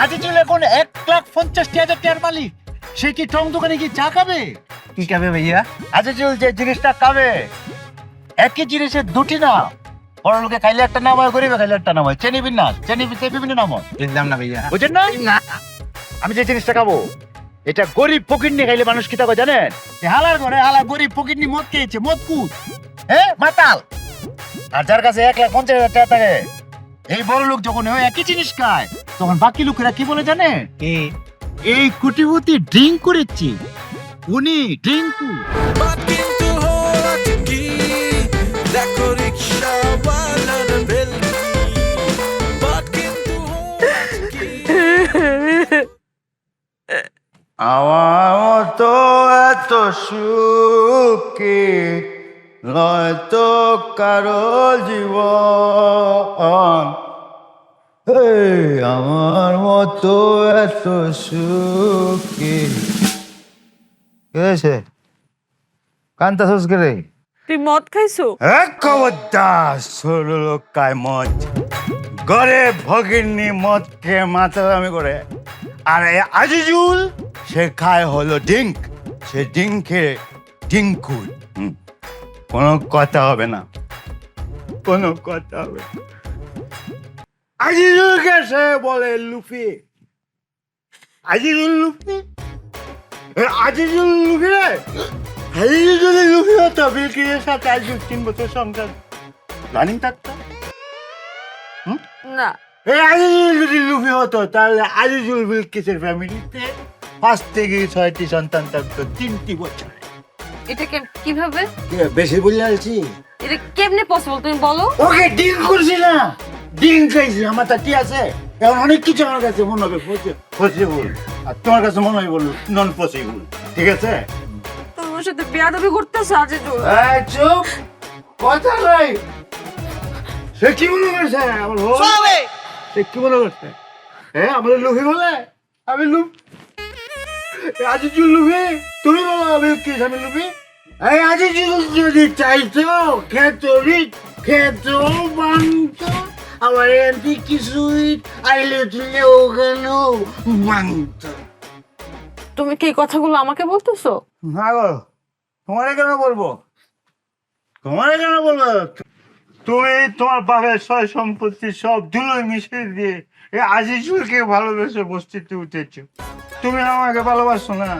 আজিজুল এখন 1,50,000 টাকার মালিক। সে কি টং দোকানে কি চা খাবে? কি খাবে ভাইয়া? আজিজুল যে জিনিসটা খাবে, একই জিনিসের দুটি না। বড় লোকে খাইলে একটা নাম হয়, গরিবে খাইলে একটা নাম হয়। চেনি বিন্যাস, চেনি বিভিন্ন নাম হয়। বুঝলাম না ভাইয়া। বুঝেন না? আমি যে জিনিসটা খাবো, এটা গরিব ফকিরনি খাইলে মানুষ কি থাকবে জানেন? যে হালার ঘরে হালা গরিব ফকিরনি মদ খেয়েছে, মদ কুদ, হ্যাঁ মাতাল। আর যার কাছে 1,50,000 টাকা থাকে, এই বড় লোক যখন ওই একই জিনিস খায়, তখন বাকি লোকেরা কি বলে জানে? কি? এই কুটিপতি ড্রিঙ্ক করেছি, উনি ড্রিঙ্কু। বাট কিন্তু হওয়াটা কি দেখো রিক্সাওয়ালার ভেলকি বাট কিন্তু হওয়াটা কি আমার মতো এত সুখী নয়তো কারো জীবন, আমার মতো এত সুখী। কেছে কান্তা সস্করে তুই মদ খাইছো? এক খবরদার, ছোট লোক কায় মদ, ঘরে ভগিনী মদ খেয়ে মাতামি করে। আর এই আজিজুল সে খায় হলো ডিঙ্ক, সে ডিঙ্কে ডিঙ্কু। কোনো কথা হবে না, কোনো কথা হবে না। আজিজুলকে সে বলে Luffy, Azizul Luffy, Azizul Luffy রে। আজিজুল যদি লুফি হতো, বিলকিসের সাথে আজ 3 বছর সংসার রানিং থাকতো। না, এই আজিজুল যদি লুফি হতো, তাহলে আজিজুল বিলকিসের ফ্যামিলিতে 5 থেকে 6টি সন্তান থাকতো 3টি বছর। এটা কিভাবে? বেশি বলে আছি? এটা কেমনে পসিবল তুমি বলো? ওকে ডিং করছি না, ডিং খাইছি, আমার তা কি আছে? এখন অনেক কিছু আমার কাছে মনে হবে পসিবল, আর তোমার কাছে মনে হবে বলো নন পসিবল। ঠিক আছে? তোমার সাথে বেয়াদবি করতেছ আজিজুল। এই চুপ, কথা নাই। সে কি মনে করছে আমার বউ? সে কি মনে করছে? হ্যাঁ, আমাদের লুফি বলে? আমি লুফ, আজিজুল লুফি? তুমি বলো আমি কি, আমি লুফি? এই আজিজুল যদি চাইতো খেতো রিক, খেতো বাংত, আমার এমপি কিছুই আইলে তুলে ওখানেও বাংত। তুমি কি এই কথাগুলো আমাকে বলতেছো? না গো, তোমারে কেন বলবো? তোমারে কেন বলবো? তুমি তোমার বাপের সয় সম্পত্তি সব ধুলোয় মিশিয়ে দিয়ে এই আজিজুলকে ভালোবেসে বস্তিতে উঠেছো। তুমি আমাকে ভালোবাসো না,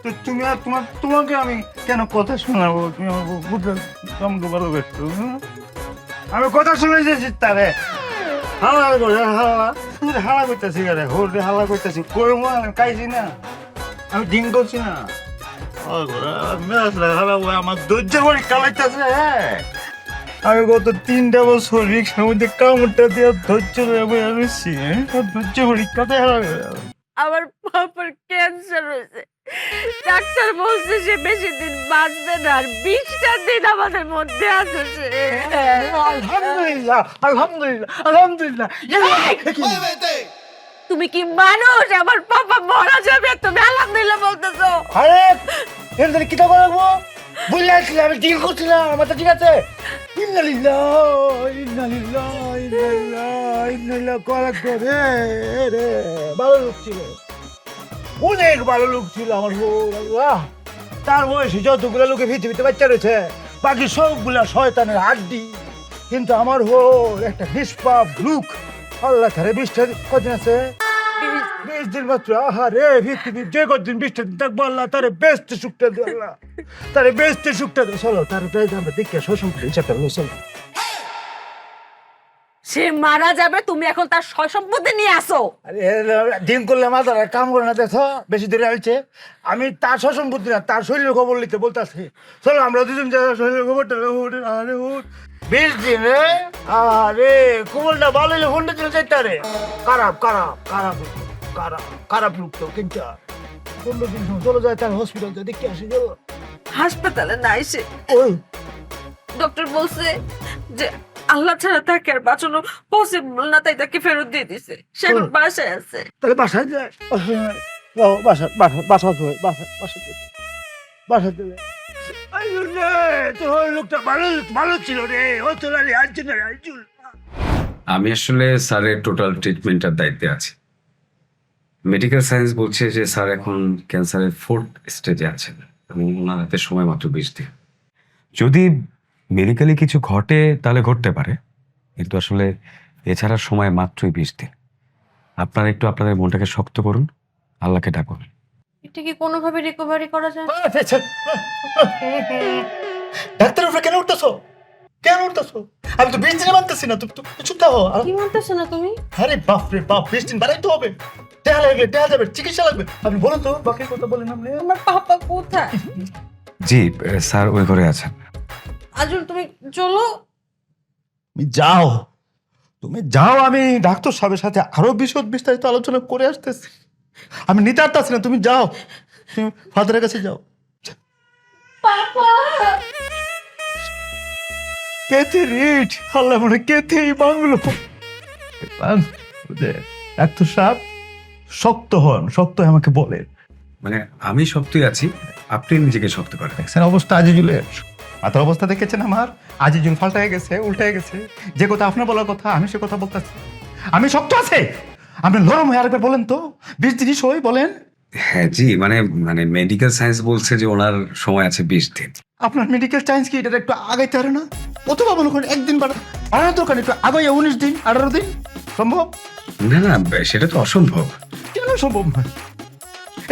তো তুমি আর তোমাকে আমি কেন কথা শোনাবো? তুমি আমাকে ভালোবাসো, আমি কথা শুনে যেছি তারে হালা করে হালা করতেছি, হালা করতেছি, করবো খাইছি না, আমি ডিং করছি না। আমার ধৈর্য পরীক্ষা লাগতেছে। হ্যাঁ, আমি গত 3টা বছর রিক্সার মধ্যে কামড়টা দিয়ে ধৈর্য রয়েছি, ধৈর্য পরীক্ষাতে আমার বাবার ক্যান্সার হয়েছে, ডাক্তার বলছে সে বেশি দিন বাঁচবে না, আর 20টা দিন আমাদের মধ্যে আছে সে। আলহামদুলিল্লাহ, আলহামদুলিল্লাহ, আলহামদুলিল্লাহ। তুমি কি মানুষ? আমার বাবা মারা যাবে, তুমি আলহামদুলিল্লাহ বলতেছো? আরে এর জন্য কি টাকা লাগবো? বুঝলে আসলে আমি ডিল করছিলাম, আমার তো ঠিক আছে। ভালো লোক ছিল, অনেক ভালো লোক ছিল আমার বউ। আল্লাহ, তার বয়সে যতগুলো লোকে পৃথিবীতে বাচ্চা রয়েছে, বাকি সবগুলা শয়তানের হাড্ডি। কিন্তু আমার বউ একটা নিষ্পাপ লোক। আল্লাহ তারে 20টা কদিন আছে, 20 দিন মাত্র। আহারে, পৃথিবীর যে কদিন 20টা দিন থাকবো, আল্লাহ তারে বেস্ট সুখটা দিও, আল্লাহ তারে বেস্ট সুখটা দিও। চলো তার বেশ আমরা দেখে সসম্পত্তি হিসাবটা হলো, চলো। সে মারা যাবে, তুমি এখন তার সয় সম্পত্তি নিয়ে আসো। আরে ডিম করলে মাথার কাম করে না, দেখো বেশি দূরে হয়েছে। আমি তার সসম্পত্তি না, তার শরীরের খবর নিতে বলতেছি। চলো আমরা দুজন শরীরের খবরটা। আরে 20 দিন রে, আরে কোমলটা ভালো হলে ফোনটা চলে যাইতে রে। খারাপ খারাপ খারাপ খারাপ খারাপ লোক তো, কিন্তু 15 দিন চলে যায়, তার হসপিটাল দেখে আসি। হাসপাতালে নাই সে, ওই ডক্টর বলছে যে আল্লাহ ছাড়া তাকে আর বাঁচানো পসিবল না, তাই তাকে ফেরত দিয়ে দিছে। সে এখন বাসায় আছে। তাহলে বাসায় যায়, বাসা বাসা বাসা বাসা বাসা বাসা দিলে তোর লোকটা ভালো ভালো ছিল রে, ও তোর আইজুল। আমি আসলে স্যারের টোটাল ট্রিটমেন্টের দায়িত্বে আছি। মেডিকেল সায়েন্স বলছে যে স্যার এখন ক্যান্সারের 4th স্টেজে আছেন এবং ওনার হাতে সময় মাত্র 20 দিন। যদি মেডিকেলি কিছু ঘটে তাহলে ঘটতে পারে, কিন্তু আসলে এছাড়া সময় মাত্রই 20 দিন। আপনারা একটু আপনাদের মনটাকে শক্ত করুন, আল্লাহকে ডাকুন। এটা কি কোনোভাবে রিকভারি করা যায়? ডাক্তারের উপরে কেন উঠতেছো, কেন উঠতেছো? আমি তো 20 দিনে মানতেছি না, তুমি চুপ থাকো। কি মানতেছ না তুমি? আরে বাপ রে বাপ, 20 দিন বাড়াইতে হবে, দেখা লাগবে, দেখা যাবে, চিকিৎসা লাগবে। আপনি বলুন তো বাকি কথা বলেন আপনি। আমার পাপা কোথায়? জি স্যার ওই ঘরে আছেন। আজুল তুমি চলো। তুমি যাও, তুমি যাও, আমি ডাক্তার সাহেবের সাথে আরো বিস্তারিত আলোচনা করে আসতেছি। আমি নিতে পারতাছি না, তুমি যাও, তুমি ফাদারের কাছে যাও। কেতে রিট আল্লাহ মনে কেতেই বাংলো। ডাক্তার সাহেব শক্ত হন, শক্ত হয়ে আমাকে বলেন। মানে আমি শক্তই আছি, আপনি নিজেকে শক্ত করেন। দেখছেন অবস্থা আজিজুলের, মাথার অবস্থা দেখেছেন আমার? আজিজুল পাল্টায় গেছে, উল্টায় গেছে। যে কথা আপনার বলার কথা আমি সে কথা বলতেছি। আমি শক্ত আছে, আপনি নরম হয়ে আরেকবার বলেন তো, 20 দিনই সই বলেন। হ্যাঁ জি, মানে মানে মেডিকেল সায়েন্স বলছে যে ওনার সময় আছে 20 দিন। আপনার মেডিকেল সায়েন্স কি এটা একটু আগাইতে পারে না? অথবা মনে করেন একদিন বাড়ানোর দরকার, একটু আগাইয়া 19 দিন 18 দিন সম্ভব? না না, সেটা তো অসম্ভব। কেন সম্ভব নয়?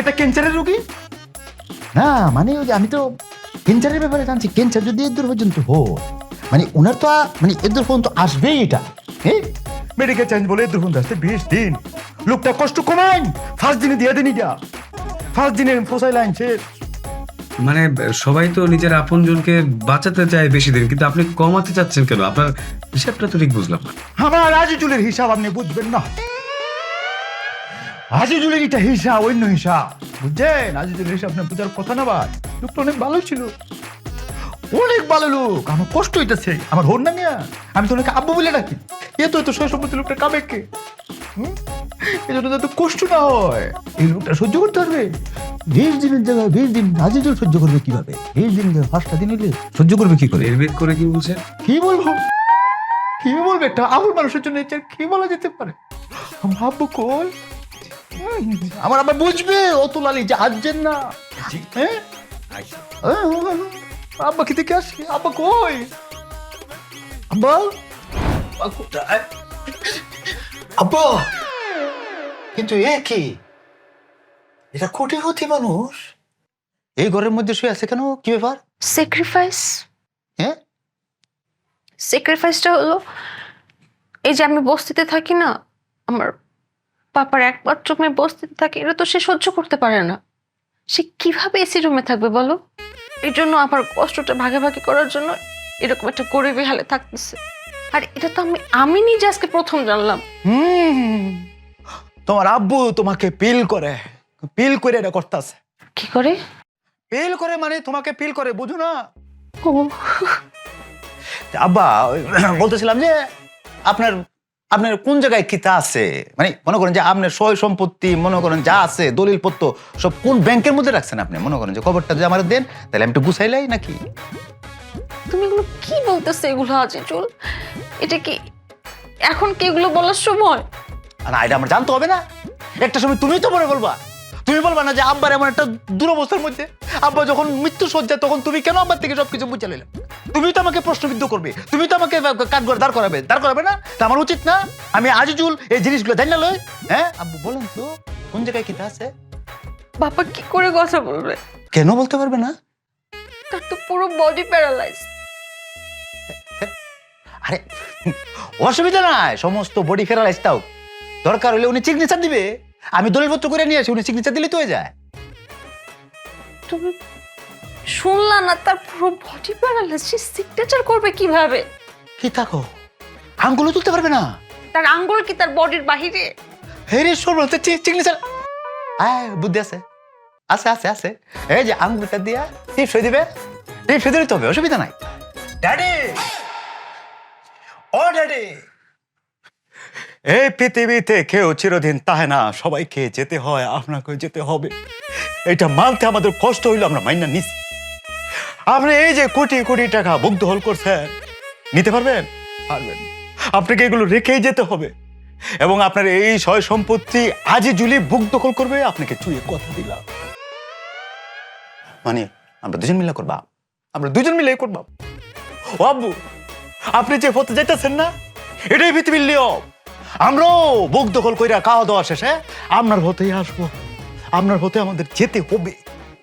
এটা ক্যান্সারের রোগী না, মানে ওই যে আমি তো ক্যান্সারের ব্যাপারে জানছি। ক্যান্সার যদি এর দূর পর্যন্ত মানে ওনার তো মানে এর দূর পর্যন্ত আসবেই এটা। মেডিকেল সায়েন্স বলে এর দূর পর্যন্ত আসতে 20 দিন। লোকটা কষ্ট কমাইন, ফার্স্ট দিনে দিয়ে দেন, এটা ফার্স্ট দিনে ফসাই লাইন শেষ। মানে সবাই তো নিজের আপনজনকে বাঁচাতে চায় বেশি দিন, কিন্তু আপনি কমাতে চাচ্ছেন কেন? আপনার হিসাবটা তো ঠিক বুঝলাম না। আমার আজিজুলের হিসাব আপনি বুঝবেন না। আজিজুলের এটা হিসাব অন্য হিসাব, বুঝছেন? আজিজুলের হিসাব আপনি বুঝার কথা না। ভাই লোকটা অনেক ভালো ছিল, অনেক ভালো লোক। আমার কষ্ট হইতেছে, আমার হোর না মিয়া, আমি তো অনেকে আব্বু বলে ডাকি। এত সয় সম্পত্তি লোকটা কাবে কে? এই জন্য যাতে কষ্ট না হয়, এই লোকটা সহ্য করতে পারবে। 20 দিনের জায়গায় 20 দিন আজিজুল সহ্য করবে কিভাবে? 20 দিন 5টা দিন হইলে সহ্য করবে কি করে? এর করে কি বলছেন? কি বলবো, কি বলবে? একটা আবুল মানুষের জন্য কি বলা যেতে পারে? আমার আব্বু কই? আমার আবার বুঝবে অতুল আলী যে আসছেন না। হ্যাঁ আব্বা কি থেকে আসি? আব্বা কই? আব্বা আব্বা, কিন্তু এ কি? এটা কোটিপতি মানুষ, এই ঘরের মধ্যে শুয়ে আছে কেন? কি ব্যাপার? স্যাক্রিফাইস। হ্যাঁ, স্যাক্রিফাইসটা হলো এই যে আমি বস্তিতে থাকি না, আমার পাপার একমাত্র মেয়ে বস্তিতে থাকে, এটা তো সে সহ্য করতে পারে না। সে কিভাবে এসি রুমে থাকবে বলো? এই জন্য আমার কষ্টটা ভাগাভাগি করার জন্য এরকম একটা গরিবী হালে থাকতেছে। আর এটা তো আমি নিজে আজকে প্রথম জানলাম। তোমার আব্বু তোমাকে পিল করে এটা করতেছে। কি করে? পিল করে মানে তোমাকে পিল করে, বুঝো না? ও আব্বা বলতেছিলাম যে আপনার কোন জায়গায় কিতা আছে, মানে মনে করেন যে আপনার সয় সম্পত্তি মনে করেন যা আছে দলিল পত্র সব কোন ব্যাংকের মধ্যে রাখছেন আপনি? মনে করেন যে খবরটা যে আমার দেন, তাহলে আমি একটু গুছাইলাই নাকি? তুমি এগুলো কি বলতেছো? এগুলো আজিজুল, এটা কি এখন কি এগুলো বলার সময়? না, এটা আমার জানতে হবে না? একটা সময় তুমি তো মনে বলবা, তুমি বলবা না যে আব্বার এমন একটা দুরবস্থার মধ্যে, আব্বা যখন মৃত্যু সজ্জা, তখন তুমি কেন আব্বার থেকে সবকিছু বুঝে নিলে? তুমি তো আমাকে প্রশ্নবিদ্ধ করবে, তুমি তো আমাকে কাঠগড় দাঁড় করাবে না? তা আমার উচিত না আমি আজিজুল এই জিনিসগুলো জানি না লই? হ্যাঁ আব্বু বলেন তো কোন জায়গায় কিতা আছে? বাবা কি করে কথা বলবে? কেন বলতে পারবে না? তার তো পুরো বডি প্যারালাইজ। আরে অসুবিধা নাই, সমস্ত বডি প্যারালাইজ তাও দরকার হলে উনি সিগনেচার দিবে, আমি দলিলপত্র করে নিয়ে আসি, উনি সিগনেচার দিলে তো হয়ে যায়। তুমি শুনলা না? তার পুরো বডি প্যারালাইজ, সে সিগনেচার করবে কিভাবে? কি থাকো আঙ্গুলও তুলতে পারবে না? তার আঙ্গুল কি তার বডির বাহিরে? হেরে সরল সিগনেচার বুদ্ধি আছে, আছে আছে আছে। এই যে আঙ্গুলটা দিয়া টিপ সই দিবে, টিপ সই দিলে তো হবে, অসুবিধা নাই। ড্যাডি অলরেডি এই পৃথিবীতে কেউ চিরদিন তাহে না, সবাইকে যেতে হয়, আপনাকে যেতে হবে। এটা মানতে আমাদের কষ্ট হইলো, আমরা মাইনা নিছি। আপনি এই যে কোটি কোটি টাকা বুক দখল করছেন, নিতে পারবেন? পারবেন। আপনাকে এগুলো রেখেই যেতে হবে এবং আপনার এই সয় সম্পত্তি আজই জুলি বুক দখল করবে, আপনাকে চুয়ে কথা দিলাম। মানে আমরা দুজন মিলে করবা, আমরা দুজন মিলে করবা। ও আব্বু, আপনি যে পথে যেতেছেন না, এটাই পৃথিবীর নিয়ম। আমরাও বুক দখল কইরা খাওয়া দাওয়া শেষে আপনার পথেই আসবো, আপনার পথে আমাদের যেতে হবে,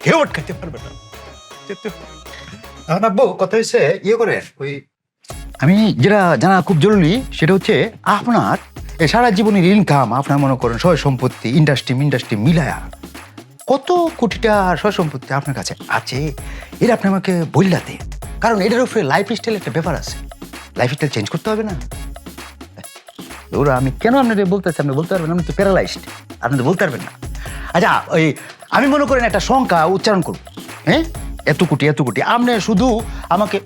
কেউ আটকাতে পারবে না, যেতে হবে। আব্বু কথা হচ্ছে ইয়ে করে ওই আমি যেটা জানা খুব জরুরি সেটা হচ্ছে আপনার এই সারা জীবনের ইনকাম, আপনার মনে করেন সয় সম্পত্তি ইন্ডাস্ট্রি মিলায়া কত কোটিটা সয় সম্পত্তি আপনার কাছে আছে, এটা আপনি আমাকে বললাতে। কারণ এটার উপরে লাইফ স্টাইল একটা ব্যাপার আছে, লাইফ স্টাইল চেঞ্জ করতে হবে না? ওরা আমি কেন আপনাদের বলতেছি, আপনি বলতে পারবেন? আপনি তো প্যারালাইজড, আপনি তো বলতে পারবেন না। আচ্ছা ওই আমি মনে করেন একটা সংখ্যা উচ্চারণ করব, হ্যাঁ, এত কোটি আপনি শুধু আমাকে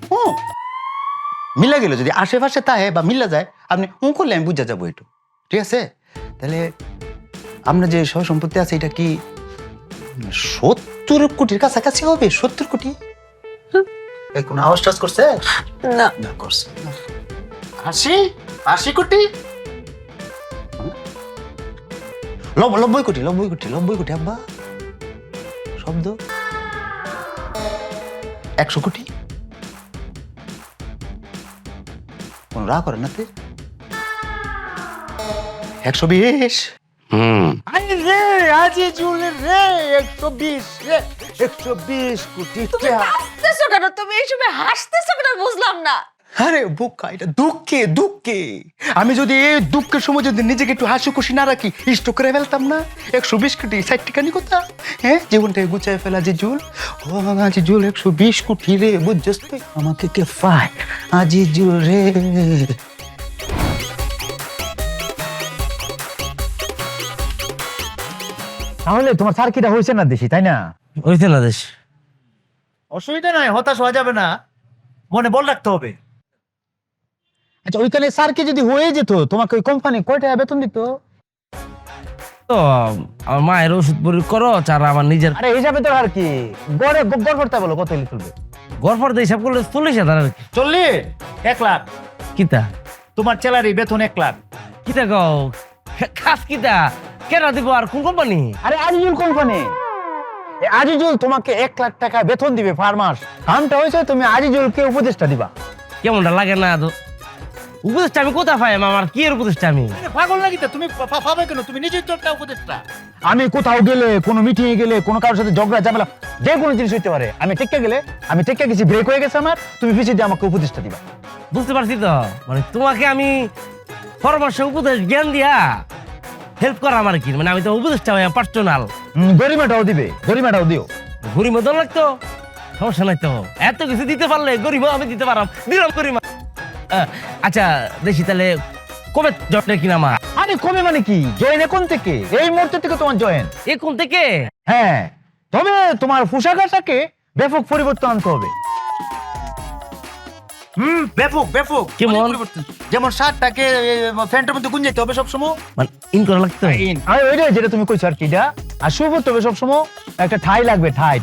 মিলা গেল, যদি আশেপাশে তাহে বা মিলা যায় আপনি করলে আমি বুঝা যাবো একটু, ঠিক আছে? তাহলে আপনার যে সহ সম্পত্তি আছে এটা কি 70 কোটির কাছাকাছি হবে? 70 কোটি? কোন আওয়াজ টাজ করছে? না না করছে 80 কোটি, 90 কোটি আব্বা, শব্দ 100 কোটি। কোন রাগ করেন না? 120। আরে রে আজি জুলের রে 120 রে 120 কোটি তুমি হাসতেছো কেন? তুমি এই সময় হাসতেছো কেন বুঝলাম না। আরে বোকা, এটা দুঃখে আমি যদি এই দুঃখের সময় যদি নিজেকে একটু হাসি খুশি না রাখি, স্টক করে ফেলতাম না। 120 কোটি 60 টাকানি কথা, হ্যাঁ, জীবনটাকে গুছায় ফেলা যে জুল। ও আজি জুল 120 কোটি রে, বুঝছস তুই আমাকে কে পায় আজি জুল রে। তাহলে তোমার সার্কিটা হয়েছে না দেশি, তাই না? হইছে না দেশ। অসুবিধা নাই, হতাশ হওয়া যাবে না, মনে বল রাখতে হবে। আচ্ছা ওইখানে স্যারকে যদি হয়ে যেত, তোমাকে ওই কোম্পানি কয় টাকা বেতন দিত? তো আমার মায়ের ওষুধ পরি করো, আর আমার নিজের আরে হিসাবে তো আর কি গড়ে গড় করতে বলো, কত হলে চলবে? গড় দিয়ে হিসাব করলে 40,000 আর কি। 40 1 লাখ কিতা তোমার স্যালারি বেতন 1 লাখ। কিতা কও? খাস কিতা কেন দিব? আর কোন কোম্পানি? আরে আজিজুল কোম্পানি, আজিজুল তোমাকে 1 লাখ টাকা বেতন দিবে পার মাস। কামটা হয়েছে তুমি আজিজুলকে উপদেশটা দিবা। কেমনটা লাগে না? তো উপদেশটা আমি কোথা পাই? আমার কি এর উপদেশটা? আমি পাগল লাগি তো, তুমি পাবে কেন? তুমি নিজেই তো একটা উপদেশটা। আমি কোথাও গেলে, কোনো মিটিং এ গেলে, কোনো কারোর সাথে ঝগড়া ঝামেলা যে কোনো জিনিস হইতে পারে, আমি টেক্কা গেলে, আমি টেক্কা গেছি, ব্রেক হয়ে গেছে আমার, তুমি পিছিয়ে দিয়ে আমাকে উপদেশটা দিবা। বুঝতে পারছি তো, মানে তোমাকে আমি পরামর্শ উপদেশ জ্ঞান দিয়া হেল্প করা আমার কি, মানে আমি তো উপদেশটা পার্সোনাল। গরিমাটাও দিবে, গরিমাটাও দিও। গরিমা দল লাগতো, সমস্যা নাই তো, এত কিছু দিতে পারলে গরিমা আমি দিতে পারলাম, দিলাম গরিমা। আচ্ছা দেখি তাহলে কবে জয়েন কিনা আমার? আরে কবে মানে কি? জয়েন এখন থেকে, এই মুহূর্তে থেকে তোমার জয়েন। এখন থেকে? হ্যাঁ, তবে তোমার পোশাকটাকে ব্যাপক পরিবর্তন আনতে হবে। ব্যাপক কেমন? যেমন শার্টটাকে প্যান্টের মধ্যে গুঞ্জাইতে হবে সবসময়, মানে ইন করা লাগতো। আর ওইটা যেটা তুমি কইছো আর কি, এটা আর শুভ করতে হবে সবসময়। একটা ঠাই লাগবে, ঠাই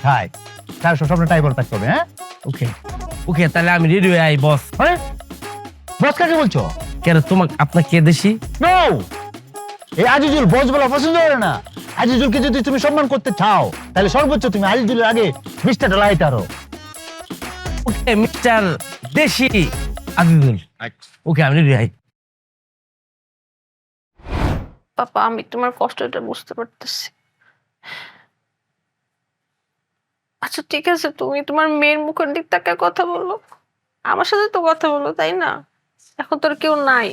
সবসময় টাই বল থাকতে হবে। হ্যাঁ ওকে তাহলে আমি রেডি হয়ে আই বস। হ্যাঁ বস কাকে বলছো? কেন তোমাকে আপনাকে দেশি? নো, এই আজিজুল বস বলা পছন্দ করে না। আজিজুলকে যদি তুমি সম্মান করতে চাও তাহলে সর্বোচ্চ তুমি আজিজুলের আগে মিস্টারটা লাগাইতে আরো। ওকে মিস্টার দেশি আজিজুল। ওকে আমি রেডি আই। পাপা আমি তোমার কষ্টটা বুঝতে পারতেছি। আচ্ছা ঠিক আছে, তুমি তোমার মেয়ের মুখের দিক থেকে কথা বলো, আমার সাথে তো কথা বলো, তাই না? এখন তোর কেউ নাই।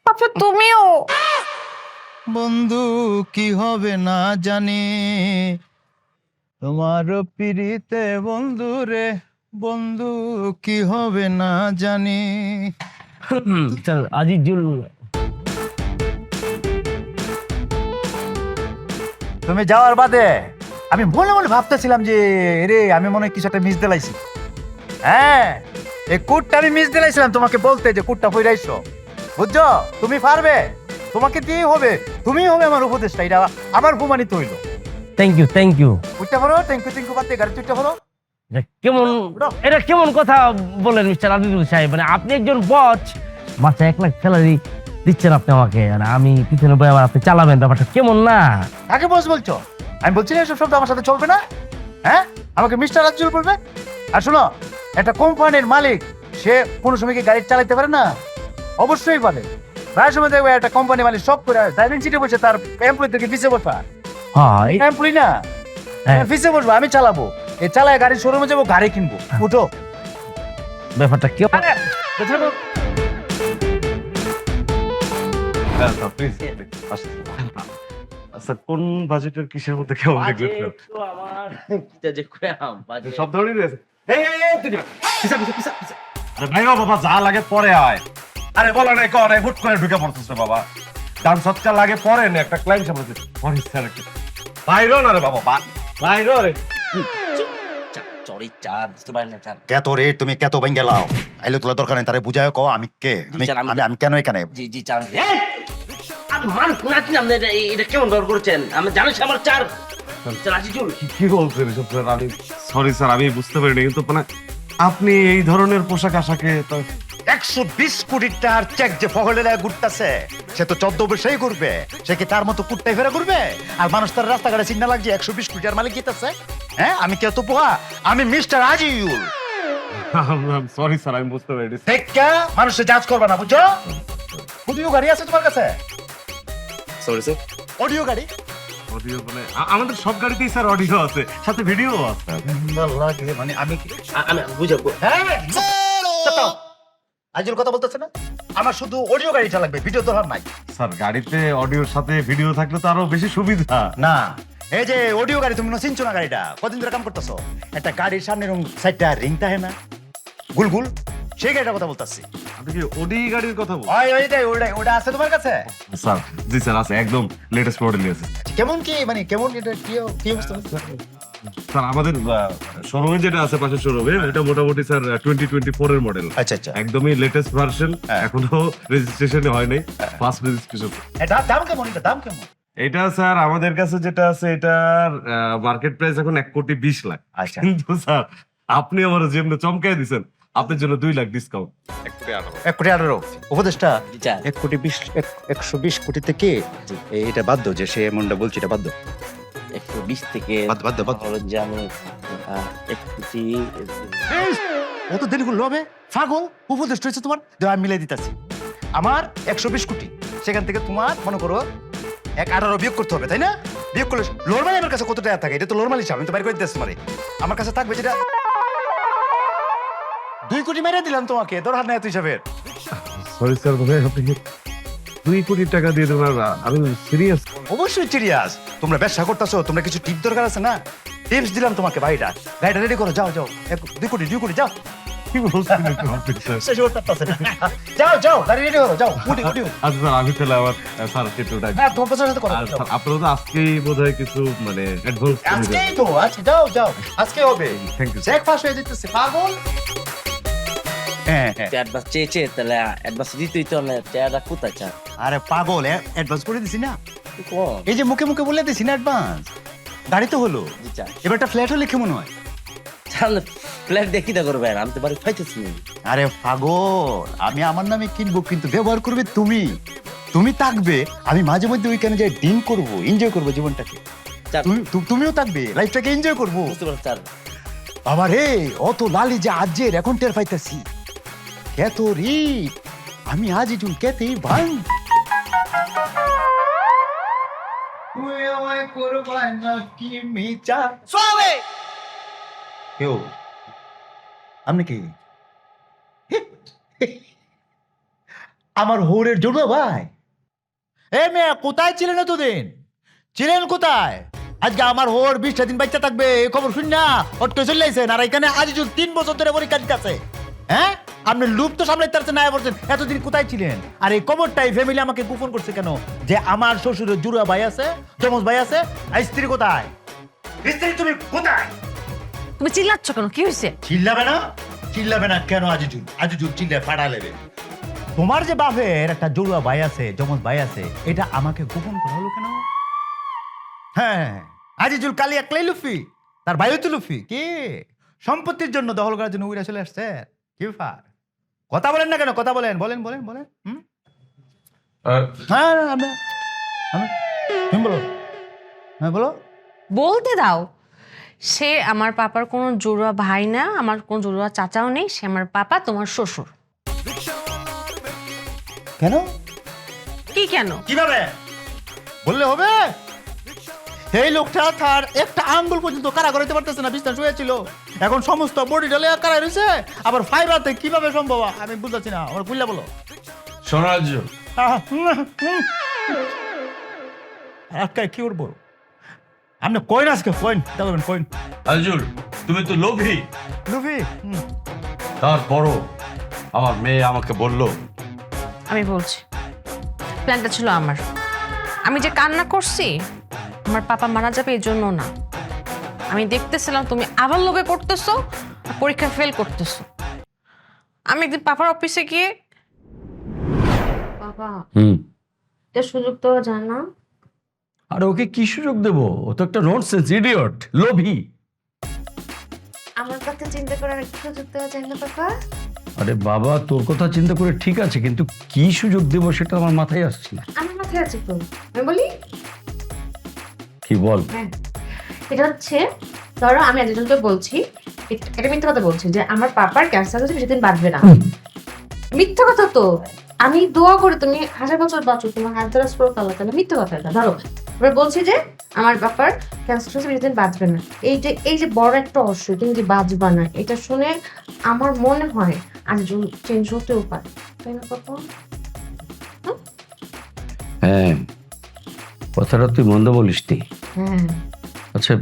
পাপা তুমিও। বন্ধু কি হবে না জানি, তোমার পিড়িতে বন্ধু রে, বন্ধু কি হবে না জানি। চল আজিজুল, তুমি যাওয়ার বাদে আমি মনে মনে ভাবতেছিলাম যে রে আমি মনে হয় কিছু একটা মিস দিলাইছি। হ্যাঁ, এই কুটটা আমি মিস দিলাইছিলাম তোমাকে বলতে যে কুটটা ফইরাইছো, বুঝছো? তুমি পারবে, তোমাকে দিয়েই হবে, তুমিই হবে আমার উপদেশটা, এটা আমার প্রমাণিত হইলো। Thank you. কুটটা বলো, থ্যাংক ইউ বাদ দিয়ে গাড়ি চুটটা বলো। এটা কেমন কথা বলেন মিস্টার আজিজুল সাহেব? মানে আপনি একজন বস, মাসে 1 লাখ স্যালারি দিচ্ছেন আপনি আমাকে, আর আমি পিছনে বই আবার আপনি চালাবেন, ব্যাপারটা কেমন না? কাকে বস বলছো? আমি বলছি না এসব শব্দ আমার সাথে চলবে না। হ্যাঁ, আমাকে মিস্টার আজিজুল বলবে। আর শোনো, একটা কোম্পানির মালিক সে কোনো সময় কি গাড়ি চালাতে পারে না? অবশ্যই পারে। প্রায় সময় দেখবে একটা কোম্পানি মালিক সব করে ড্রাইভিং সিটে বসে তার এমপ্লয়ি থেকে পিছিয়ে বসা। হ্যাঁ, এমপ্লয়ি না, হ্যাঁ। পিছিয়ে বসবো, আমি চালাবো, এই চালায় গাড়ি শোরুমে যাবো, গাড়ি কিনবো, উঠো। ব্যাপারটা কেমন? আচ্ছা, কোন বাজেটের কিসের মধ্যে কেমন দেখলেন? সব ধরনের রয়েছে। আরে ভাই বাবা, যা লাগে পরে আয়। আরে বলা নাই করে হুট করে ঢুকে পড়তেছে বাবা। দাম সৎকার লাগে পরে না, একটা ক্লায়েন্ট সামনে পরে স্যার বাইরো না রে বাবা, বাইরো রে। কত রে তুমি কত বাইন গেলাও? আইলে তোলা দরকার নেই, তারে বুঝায় কও আমি কে, আমি কেন এখানে। এটা কেমন ব্যবহার করছেন? আমি জানি আমার 4 কি বলছেন এসব স্যার? আমি সরি স্যার, আমি বুঝতে পারিনি, কিন্তু মানে আপনি এই ধরনের পোশাক আশাকে তো 120 কোটি টাকার চেক যে ফহলে ঘুরতেছে, সে তো 14 বছরই করবে, সে কি তার মতো কুট্টাই ফেরা করবে? আর মানুষ তার রাস্তাঘাটে চিন্তা লাগছে 120 কোটি টাকার মালিক গিতেছে। হ্যাঁ, আমি কে তো পোহা, আমি মিস্টার আজিউল। সরি স্যার, আমি বুঝতে পারিনি। দেখা মানুষে জাজ করবে না, বুঝছো? অডিও গাড়ি আছে তোমার কাছে? সরি স্যার, অডিও গাড়ি? অডিও মানে আমাদের সব গাড়িতেই স্যার অডিও আছে, সাথে ভিডিও আছে। মানে আমি বুঝাবো। হ্যাঁ, আজিউল কথা বলতেছে না, আমার শুধু অডিও গাড়িটা লাগবে, ভিডিও দরকার নাই। স্যার, গাড়িতে অডিওর সাথে ভিডিও থাকলে তো আরো বেশি সুবিধা। না, এই যে অডিও গাড়ি, তুমি চিনছো না গাড়িটা? কদিন ধরে কাম করতেছো? একটা গাড়ির সামনে এরকম সাইডটা রিং থাকে না, গুলগুল, সেই গাড়িটার কথা বলতেছি। আপনি কি ওডি গাড়ির কথা বলছেন? ওটা আছে তোমার কাছে? স্যার, জি স্যার আছে, একদম লেটেস্ট মডেলই আছে। কেমন কি, মানে কেমন, এটা কি অবস্থা? স্যার, আমাদের শোরুমে যেটা আছে, পাশের শোরুমে, এটা মোটামুটি স্যার 2024 এর মডেল। আচ্ছা আচ্ছা, একদমই লেটেস্ট ভার্সন, এখনো রেজিস্ট্রেশনে হয় নাই, ফার্স্ট রেজিস্ট্রেশন। এটা দাম কেমন? এটা দাম কেমন? এটা স্যার আমাদের কাছে যেটা আছে, এটার মার্কেট প্রাইস এখন 1,20 লাখ। আচ্ছা, কিন্তু স্যার আপনি আমার যেমন চমকাই দিছেন, আপনার জন্য 2 লাখ ডিসকাউন্ট। 1,18 উপদেশটা 1,20 কোটি থেকে এটা বাধ্য, যে সে এমনটা বলছি, এটা বাধ্য। 120 থেকে বাধ্য। জানি 1 কোটি। অত দেরি করলো হবে? পাগল, উপদেশ হয়েছে তোমার, আমি মিলাই দিতেছি। আমার 120 কোটি, সেখান থেকে তোমার মনে করো 1,18 বিয়োগ করতে হবে, তাই না? বিয়োগ করলে নরমালি আমার কাছে কত টাকা থাকে? এটা তো নরমাল হিসাব, আমি তো বাইর করে দিতেছি তোমারে। আমার কাছে থাকবে যেটা 2 কোটি মেরে দিলাম তোমাকে, তোর হাত নাই এত হিসাবের। সরি স্যার, আপনি 2 কোটি টাকা দিয়ে দেবেন? আমি সিরিয়াস। অবশ্যই সিরিয়াস। তোমরা ব্যবসা করতেছো, তোমরা কিছু টিপ দরকার আছে না? টিপস দিলাম তোমাকে, গাড়িটা রেডি করো, যাও 2 কোটি যাও। কি বলছেন আপনি স্যার? শেষ করতে পারতেছে না। যাও গাড়ি রেডি করো, যাও উঠি। আচ্ছা স্যার, আমি তাহলে আমার স্যার চিত্রটা। হ্যাঁ, তোমার পছন্দের সাথে করো। আর স্যার, আপনারা তো আজকেই বোধহয় কিছু মানে অ্যাডভান্স আজকেই তো, আজকে যাও আজকে হবে। Thank you. চেক পাস হয়ে যেতেছে, পাগল। হ্যাঁ, অ্যাডভান্স চেয়েছে, তাহলে অ্যাডভান্স দিতেই তো না, টাকাটা কোথায় চান? আরে পাগল, অ্যাডভান্স করে দিছি না, কোন? এই যে মুখে মুখে বলে দিছি না অ্যাডভান্স। গাড়ি তো হলো, জি চান। এবার একটা ফ্ল্যাট হলে কেমন হয়? তাহলে ফ্ল্যাট দেখি তা করবেন, আমি তো বাড়ি পাইতেছি। আরে পাগল, আমি আমার নামে কিনবো, কিন্তু ব্যবহার করবে তুমি থাকবে, আমি মাঝে মধ্যে ওইখানে যাই ডিন করবো, এনজয় করবো জীবনটাকে। তুমিও থাকবে, লাইফটাকে এনজয় করবো। বুঝতে পারছি স্যার। আবার হে অত লালি যে আজের এখন টের পাইতেছি, কেত রে আমি আজ জুন কেতেই ভাঙ। তুই আমায় করবাই না কি মিচা সোবে কেউ আপনি কি আমার হোরের জন্য ভাই? এ মেয়ে কোথায় ছিলেন এতদিন? ছিলেন কোথায়? আজকে আমার হোর 20টা দিন বাচ্চা থাকবে, এই খবর শুন না অটকে চলে আইছেন, আর এখানে আজ 3 বছর ধরে পরীক্ষা দিতেছে। হ্যাঁ, আপনি লুপ তো সামলাইতে পারছেন না, বলছেন এতদিন কোথায় ছিলেন? আর এই খবরটাই ফ্যামিলি আমাকে গোপন করছে কেন, যে আমার শ্বশুরের জুড়া ভাই আছে, যমজ ভাই আছে, আর স্ত্রী কোথায়? স্ত্রী তুমি কোথায়? তুমি চিল্লাচ্ছ কেন, কি হয়েছে? চিল্লাবে না? চিল্লাবে না কেন? আজিজুল চিল্লে ফাড়া লেবে। তোমার যে বাপের একটা জড়ুয়া ভাই আছে, যমজ ভাই আছে, এটা আমাকে গোপন করা হলো কেন? হ্যাঁ, আজিজুল কালি একলাই লুফি, তার ভাইও তো লুফি। কি সম্পত্তির জন্য দখল করার জন্য উইরা চলে আসছে? কি ব্যাপার? কথা বলেন না কেন? কথা বলেন, বলেন বলেন বলেন। হ্যাঁ, তুমি বলো। হ্যাঁ বলো। বলতে দাও। সে আমার পাপার কোনো জড়ুয়া ভাই না, আমার কোনো জড়ুয়া চাচাও নেই। সে আমার পাপা, তোমার শ্বশুর। কেন? কি কেন? কিভাবে বললে হবে? এই লোকটা তার একটা আঙ্গুল পর্যন্ত কারা করাইতে পারতেছে না, বিছনা শুয়েছিল। এখন সমস্ত বডি ডালে কারা রয়েছে, আবার ফাইবারতে কিভাবে সম্ভব আমি বুঝতেছি না। আমার বুঝলে বলো। সোনারাজ্য, আজকে কি করবো? আপনি কইন, আজকে কইন দেখবেন, কইন। আজুল, তুমি তো লোভী। লুফি তারপরও আমার মেয়ে আমাকে বলল। আমি বলছি, প্ল্যানটা ছিল আমার। আমি যে কান্না করছি আমার পাপা মারা যাবে এই জন্য না। আমি দেখতেছিলাম তুমি আবার লোভে পড়তেছো, পরীক্ষা ফেল করতেছো। আমি একদিন পাপার অফিসে গিয়ে, বাবা এটা সুযোগ তো জান না। আর ওকে কি সুযোগ দেবো? ও তো একটা ননসেন্স ইডিয়ট, লোভী। আমার কথা চিন্তা করে আর একটু সুযোগ দেওয়া যায় না পাপা? আরে বাবা, তোর কথা চিন্তা করে ঠিক আছে, কিন্তু কি সুযোগ দেবো সেটা আমার মাথায় আসছে না। আমার মাথায় আছে তো, আমি বলি। কি বল? হ্যাঁ, এটা হচ্ছে, ধরো আমি একজনকে বলছি, এটা মিথ্যা কথা বলছি যে আমার পাপার ক্যান্সার হচ্ছে, বেশি দিন বাঁচবে না। মিথ্যা কথা তো। আমি দোয়া করে তুমি 1000 বছর বাঁচো, তোমার হাত ধরা স্ট্রোক আল্লাহ তাআলা। মিথ্যা কথা এটা। ধরো এবার বলছি যে আমার পাপার ক্যান্সার হচ্ছে, বেশি দিন বাঁচবে না। এই যে বড় একটা অসুখ, তুমি যে বাঁচবা না, এটা শুনে আমার মনে হয় আজ চেঞ্জ হতেও পারে, তাই না পাপা? হ্যাঁ, কথাটা তুই মন্দ বলিস নি। হ্যাঁ, আচ্ছা,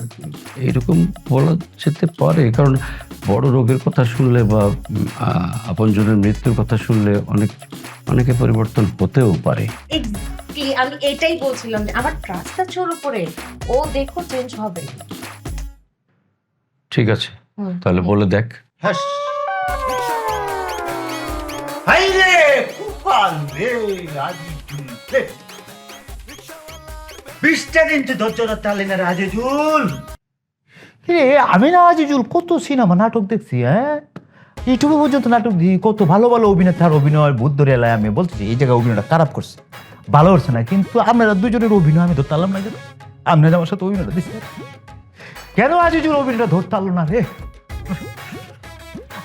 এরকম বলা যেতে পারে, কারণ বড় রোগের কথা শুনলে বা আপনজনের মৃত্যুর কথা শুনলে অনেকে পরিবর্তন হতেও পারে। এক্স্যাক্টলি, আমি এটাই বলছিলাম যে আমার ট্রাস্ট আছে ওর উপরে, ও দেখো চেঞ্জ হবে। ঠিক আছে, তাহলে বলে দেখ। হাস হাই রে কুপাল রে আজিজুল রে। 20টা দিন তো ধৈর্য ধরতে পারলি না রে আজিজুল। রে আমি না আজিজুল কত সিনেমা নাটক দেখছি, হ্যাঁ ইউটিউবে পর্যন্ত নাটক দিই, কত ভালো ভালো অভিনেতার অভিনয় বুধ ধরে এলাই। আমি বলতেছি এই জায়গায় অভিনয়টা খারাপ করছে, ভালো হচ্ছে না, কিন্তু আপনারা দুজনের অভিনয় আমি ধরতে পারলাম না কেন? আপনারা আমার সাথে অভিনয়টা দিচ্ছেন কেন? আজিজুল অভিনয়টা ধরতে পারলো না রে।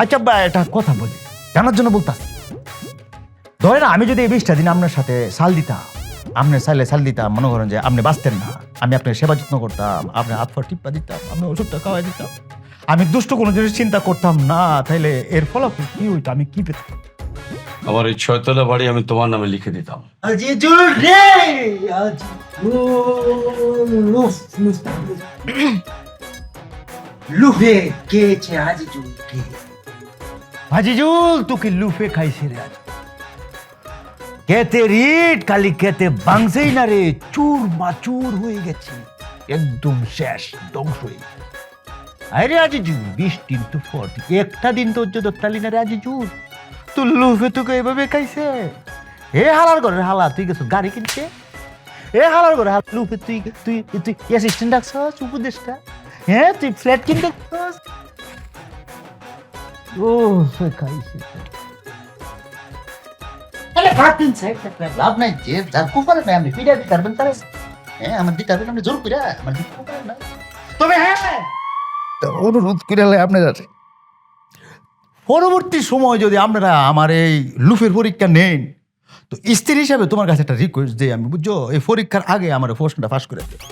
আচ্ছা বা এটা কথা বলি, জানার জন্য বলতাছি। ধরেন আমি যদি এই 20টা দিন আপনার সাথে সাল দিতাম, আপনার সাইলে সাল দিতাম, মনে করেন যে আপনি বাঁচতেন না, আমি আপনার সেবা যত্ন করতাম, আপনার হাত পা টিপ্পা দিতাম, আমি ওষুধটা খাওয়াই দিতাম, আমি দুষ্ট কোনো জিনিস চিন্তা করতাম না, তাইলে এর ফলাফল কি হইতো? আমি কি পেতাম? আমার এই 6তলা বাড়ি আমি তোমার নামে লিখে দিতাম। আজিজুল রে, লুফে খেয়েছে আজিজুল কে? আজিজুল তোকে লুফে খাইছে রে। আজ কেতে রিট কালি কেতে বাংছেই না রে, চুর মাচুর হয়ে গেছে, একদম শেষ, ধ্বংস হয়ে গেছে। আরে আজিজুল 20 দিন তো ফর, একটা দিন তোর যদি তালি না রে আজিজুল, তুই লুফে তোকে এভাবে খাইছে। এ হালার ঘরের হালা, তুই গেছো গাড়ি কিনতে, এ হালার ঘরে হাত লুফে তুই তুই তুই অ্যাসিস্ট্যান্ট ডাকছস, উপদেষ্টা, হ্যাঁ তুই ফ্ল্যাট কিনতে গেছস। ও সে খাইছে তাহলে ভাত দিন সাইড থাকলে লাভ নাই, যে যার কুপারে না আমি পিড়া দিতে পারবেন তারা, হ্যাঁ আমার দিতে পারবেন, আপনি জোর করে আমার দিতে পারবেন না। তবে হ্যাঁ অনুরোধ করে আপনার আছে, পরবর্তী সময় যদি আপনারা আমার এই লুফের পরীক্ষা নেন, তো স্ত্রী হিসাবে তোমার কাছে একটা রিকোয়েস্ট দিই আমি, বুঝছো? এই পরীক্ষার আগে আমার প্রশ্নটা ফাঁস করে দেবে।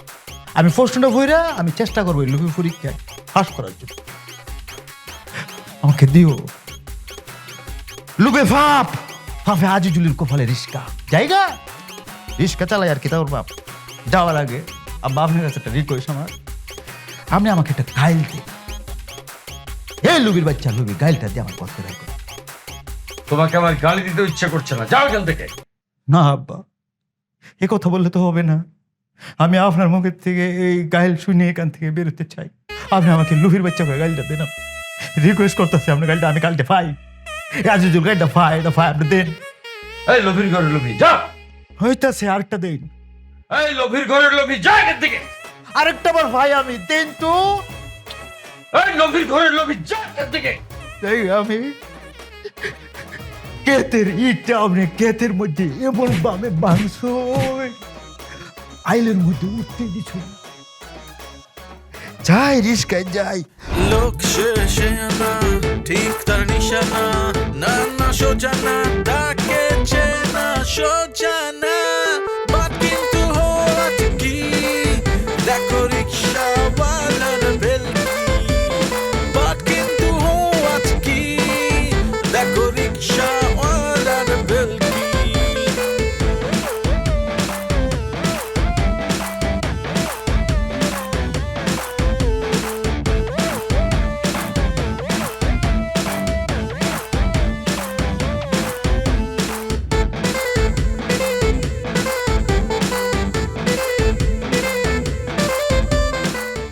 আমি প্রশ্নটা বইরা আমি চেষ্টা করবো এই লুফের পরীক্ষায় ফাঁস করার জন্য, আমাকে দিও। লুবে ফাপ ফাঁপে আজিজুলের কপালে রিস্কা জায়গা, রিস্কা চালাই আর কি তার বাপ। যাওয়ার আগে আব্বা আপনার কাছে একটা রিকোয়েস্ট আমার, আপনি আমাকে একটা গাইল দিন। এই লুবির বাচ্চা লুবি, গাইলটা দিয়ে আমার পথে রাখো। তোমাকে আমার গালি দিতে ইচ্ছা করছে না, যাও এখান থেকে। না আব্বা, এ কথা বললে তো হবে না, আমি আপনার মুখের থেকে এই গাইল শুনে এখান থেকে বেরোতে চাই। আপনি আমাকে লুফির বাচ্চা করে গাইলটা দেন, রিকোয়েস্ট করতেছি আপনার গাইলটা আমি কালকে পাই। আজিজুল গাইলটা পাই, এটা পাই, আপনি দেন। এই লোভির ঘরের লোভি যা, হইতাছে আরেকটা দেন, এই লোভির ঘরের লোভি যা এখান থেকে, আরেকটা বার ভাই আমি দেন তো। এই লোভির ঘরের লোভি যা এখান থেকে। এই আমি কেতের ইটটা আপনি কেতের মধ্যে এমন ভাবে মাংস আইলের মধ্যে উঠতে দিছ, যাই রিস্কায় যাই। লোক শেষে আনা ঠিক তার নিশানা, না না সোজা না, তাকে চেনা সোজা না।